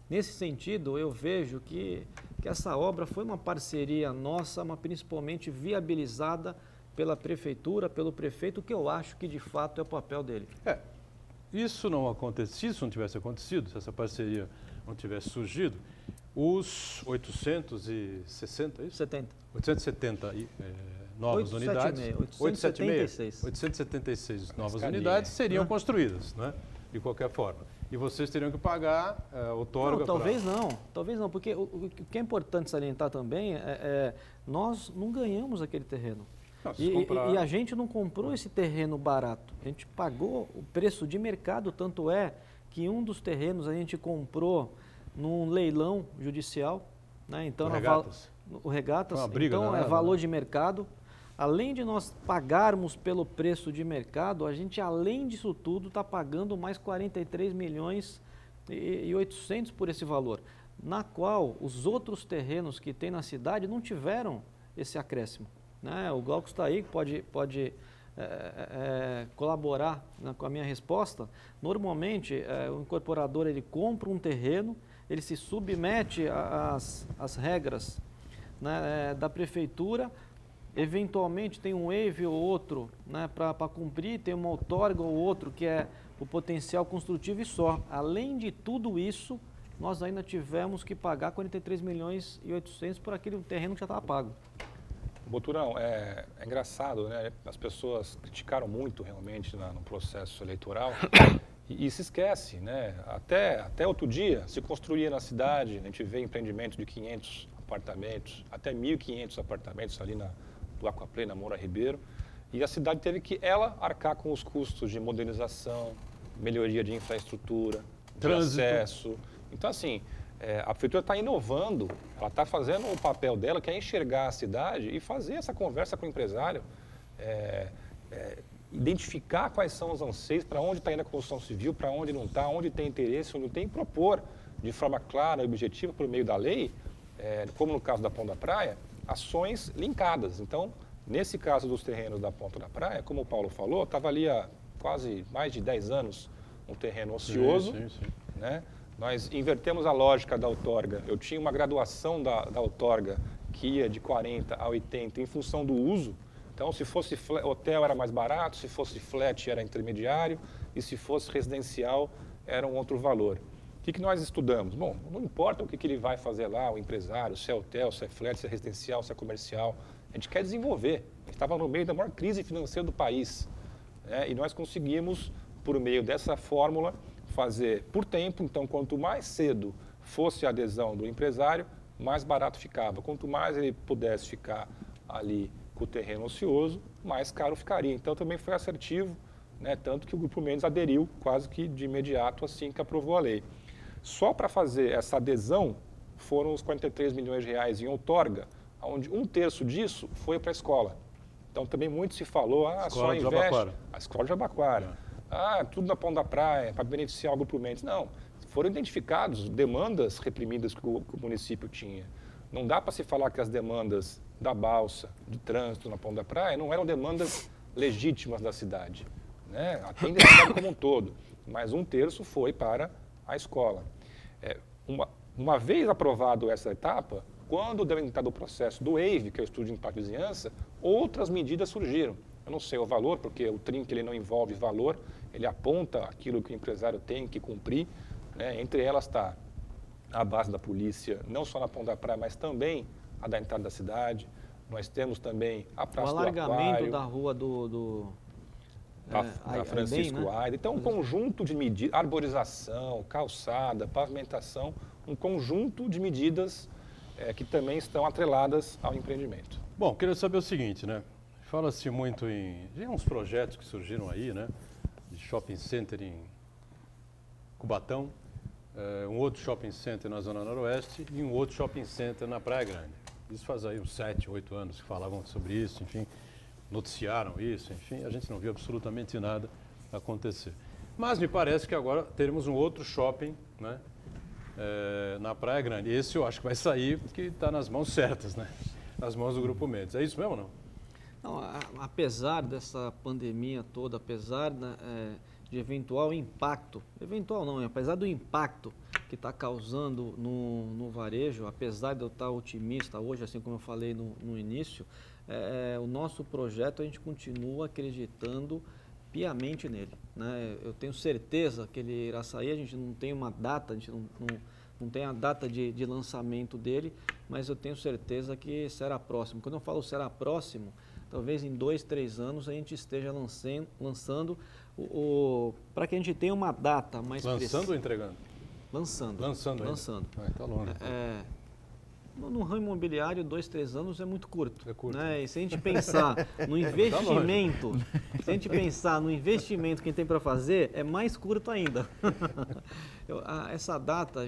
nesse sentido, eu vejo que essa obra foi uma parceria nossa, mas principalmente viabilizada pela prefeitura, pelo prefeito, que eu acho que de fato é o papel dele. Isso não acontece, se isso não tivesse acontecido, se essa parceria não tivesse surgido, os 860, é isso? 870 novas unidades, 876 novas unidades seriam construídas, né? De qualquer forma. E vocês teriam que pagar outorga. Não, talvez não, porque o que é importante salientar também nós não ganhamos aquele terreno. Não, e a gente não comprou esse terreno barato, a gente pagou o preço de mercado, tanto é que um dos terrenos a gente comprou num leilão judicial, né? Então, o Regatas, então é valor de mercado. Além de nós pagarmos pelo preço de mercado, a gente, além disso tudo, está pagando mais 43 milhões e 800 por esse valor, na qual os outros terrenos que tem na cidade não tiveram esse acréscimo, né? O Glauco está aí, pode colaborar, né, com a minha resposta. Normalmente, o incorporador ele compra um terreno, ele se submete às regras, né, da prefeitura. Eventualmente tem um waiver ou outro, né, para cumprir, tem uma outorga ou outro que é o potencial construtivo e só. Além de tudo isso, nós ainda tivemos que pagar 43 milhões e 800 por aquele terreno que já estava pago. Boturão, é engraçado, né? As pessoas criticaram muito realmente no processo eleitoral e se esquece, né? Até outro dia se construía na cidade, a gente vê empreendimento de 500 apartamentos, até 1.500 apartamentos ali do Aquaplay, na Moura Ribeiro, e a cidade teve que ela arcar com os custos de modernização, melhoria de infraestrutura, de acesso. Então, assim, a prefeitura está inovando, ela está fazendo o papel dela, que é enxergar a cidade e fazer essa conversa com o empresário, identificar quais são os anseios, para onde está indo a construção civil, para onde não está, onde tem interesse, onde não tem, propor de forma clara e objetiva, por meio da lei, como no caso da Ponta da Praia, ações linkadas. Então, nesse caso dos terrenos da Ponta da Praia, como o Paulo falou, estava ali há quase mais de 10 anos um terreno ocioso, sim. Né? Nós invertemos a lógica da outorga. Eu tinha uma graduação da outorga que ia de 40 a 80 em função do uso. Então, se fosse hotel era mais barato, se fosse flat era intermediário e se fosse residencial era um outro valor. O que nós estudamos? Bom, não importa o que ele vai fazer lá, o empresário, se é hotel, se é flat, se é residencial, se é comercial. A gente quer desenvolver. A gente estava no meio da maior crise financeira do país, né? E nós conseguimos, por meio dessa fórmula, fazer por tempo. Então, quanto mais cedo fosse a adesão do empresário, mais barato ficava. Quanto mais ele pudesse ficar ali com o terreno ocioso, mais caro ficaria. Então, também foi assertivo, né? Tanto que o Grupo Mendes aderiu quase que de imediato assim que aprovou a lei. Só para fazer essa adesão foram os 43 milhões de reais em outorga, onde 1/3 disso foi para a escola. Então também muito se falou, só investe a escola de Jabaquara, tudo na Ponta da Praia, para beneficiar o Grupo Mendes. Não, foram identificados demandas reprimidas que o município tinha. Não dá para se falar que as demandas da balsa, de trânsito na Ponta da Praia, não eram demandas legítimas da cidade, né? Atende a cidade como um todo, mas 1/3 foi para a escola. Uma vez aprovado essa etapa, quando deu entrada o processo do EIV, que é o Estudo de Impacto de Vizinhança, outras medidas surgiram. Eu não sei o valor, porque o TRINC ele não envolve valor, ele aponta aquilo que o empresário tem que cumprir, né? Entre elas está a base da polícia, não só na Ponta da Praia, mas também a da entrada da cidade. Nós temos também a Praça do Aquário. O alargamento da rua da Francisco Aida. Então, um conjunto de medidas, arborização, calçada, pavimentação, um conjunto de medidas que também estão atreladas ao empreendimento. Bom, queria saber o seguinte, né? Fala-se muito em uns projetos que surgiram aí, né? De shopping center em Cubatão, um outro shopping center na Zona Noroeste e um outro shopping center na Praia Grande. Isso faz aí uns 7, 8 anos que falavam sobre isso, enfim, noticiaram isso, enfim, a gente não viu absolutamente nada acontecer. Mas me parece que agora teremos um outro shopping, né, na Praia Grande. Esse eu acho que vai sair porque está nas mãos certas, né? Nas mãos do Grupo Mendes. É isso mesmo ou não? Não, apesar dessa pandemia toda, apesar de eventual impacto, eventual não, apesar do impacto que está causando no varejo, apesar de eu estar otimista hoje, assim como eu falei no início, o nosso projeto a gente continua acreditando piamente nele, né? Eu tenho certeza que ele irá sair, a gente não tem uma data, a gente não tem a data de lançamento dele, mas eu tenho certeza que será próximo. Quando eu falo será próximo, talvez em 2, 3 anos a gente esteja lançando para que a gente tenha uma data mais precisa. Lançando ou entregando? Lançando. Lançando. Está longe. No ramo imobiliário, 2, 3 anos é muito curto. É curto. Né? E se a gente pensar no investimento, se a gente pensar no investimento que a gente tem para fazer, é mais curto ainda. Essa data,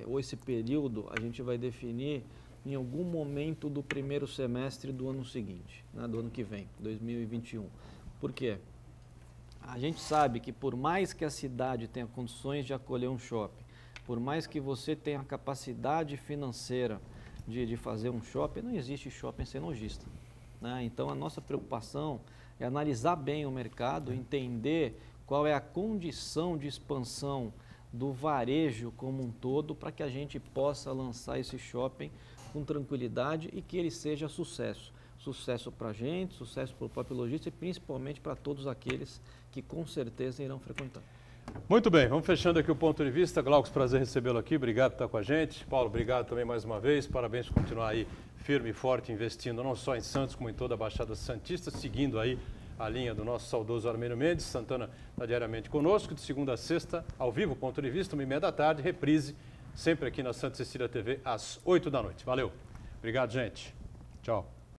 ou esse período, a gente vai definir em algum momento do primeiro semestre do ano seguinte, né? Do ano que vem, 2021. Por quê? A gente sabe que por mais que a cidade tenha condições de acolher um shopping, por mais que você tenha a capacidade financeira de fazer um shopping, não existe shopping sem lojista, né? Então, a nossa preocupação é analisar bem o mercado, entender qual é a condição de expansão do varejo como um todo para que a gente possa lançar esse shopping com tranquilidade e que ele seja sucesso. Sucesso para a gente, sucesso para o próprio lojista e principalmente para todos aqueles que com certeza irão frequentar. Muito bem, vamos fechando aqui o ponto de vista. Glaucus, prazer recebê-lo aqui, obrigado por estar com a gente. Paulo, obrigado também mais uma vez, parabéns por continuar aí firme e forte, investindo não só em Santos, como em toda a Baixada Santista, seguindo aí a linha do nosso saudoso Armênio Mendes. Santana está diariamente conosco, de segunda a sexta, ao vivo, ponto de vista, 1h30 da tarde, reprise, sempre aqui na Santa Cecília TV, às 8 da noite. Valeu, obrigado, gente, tchau.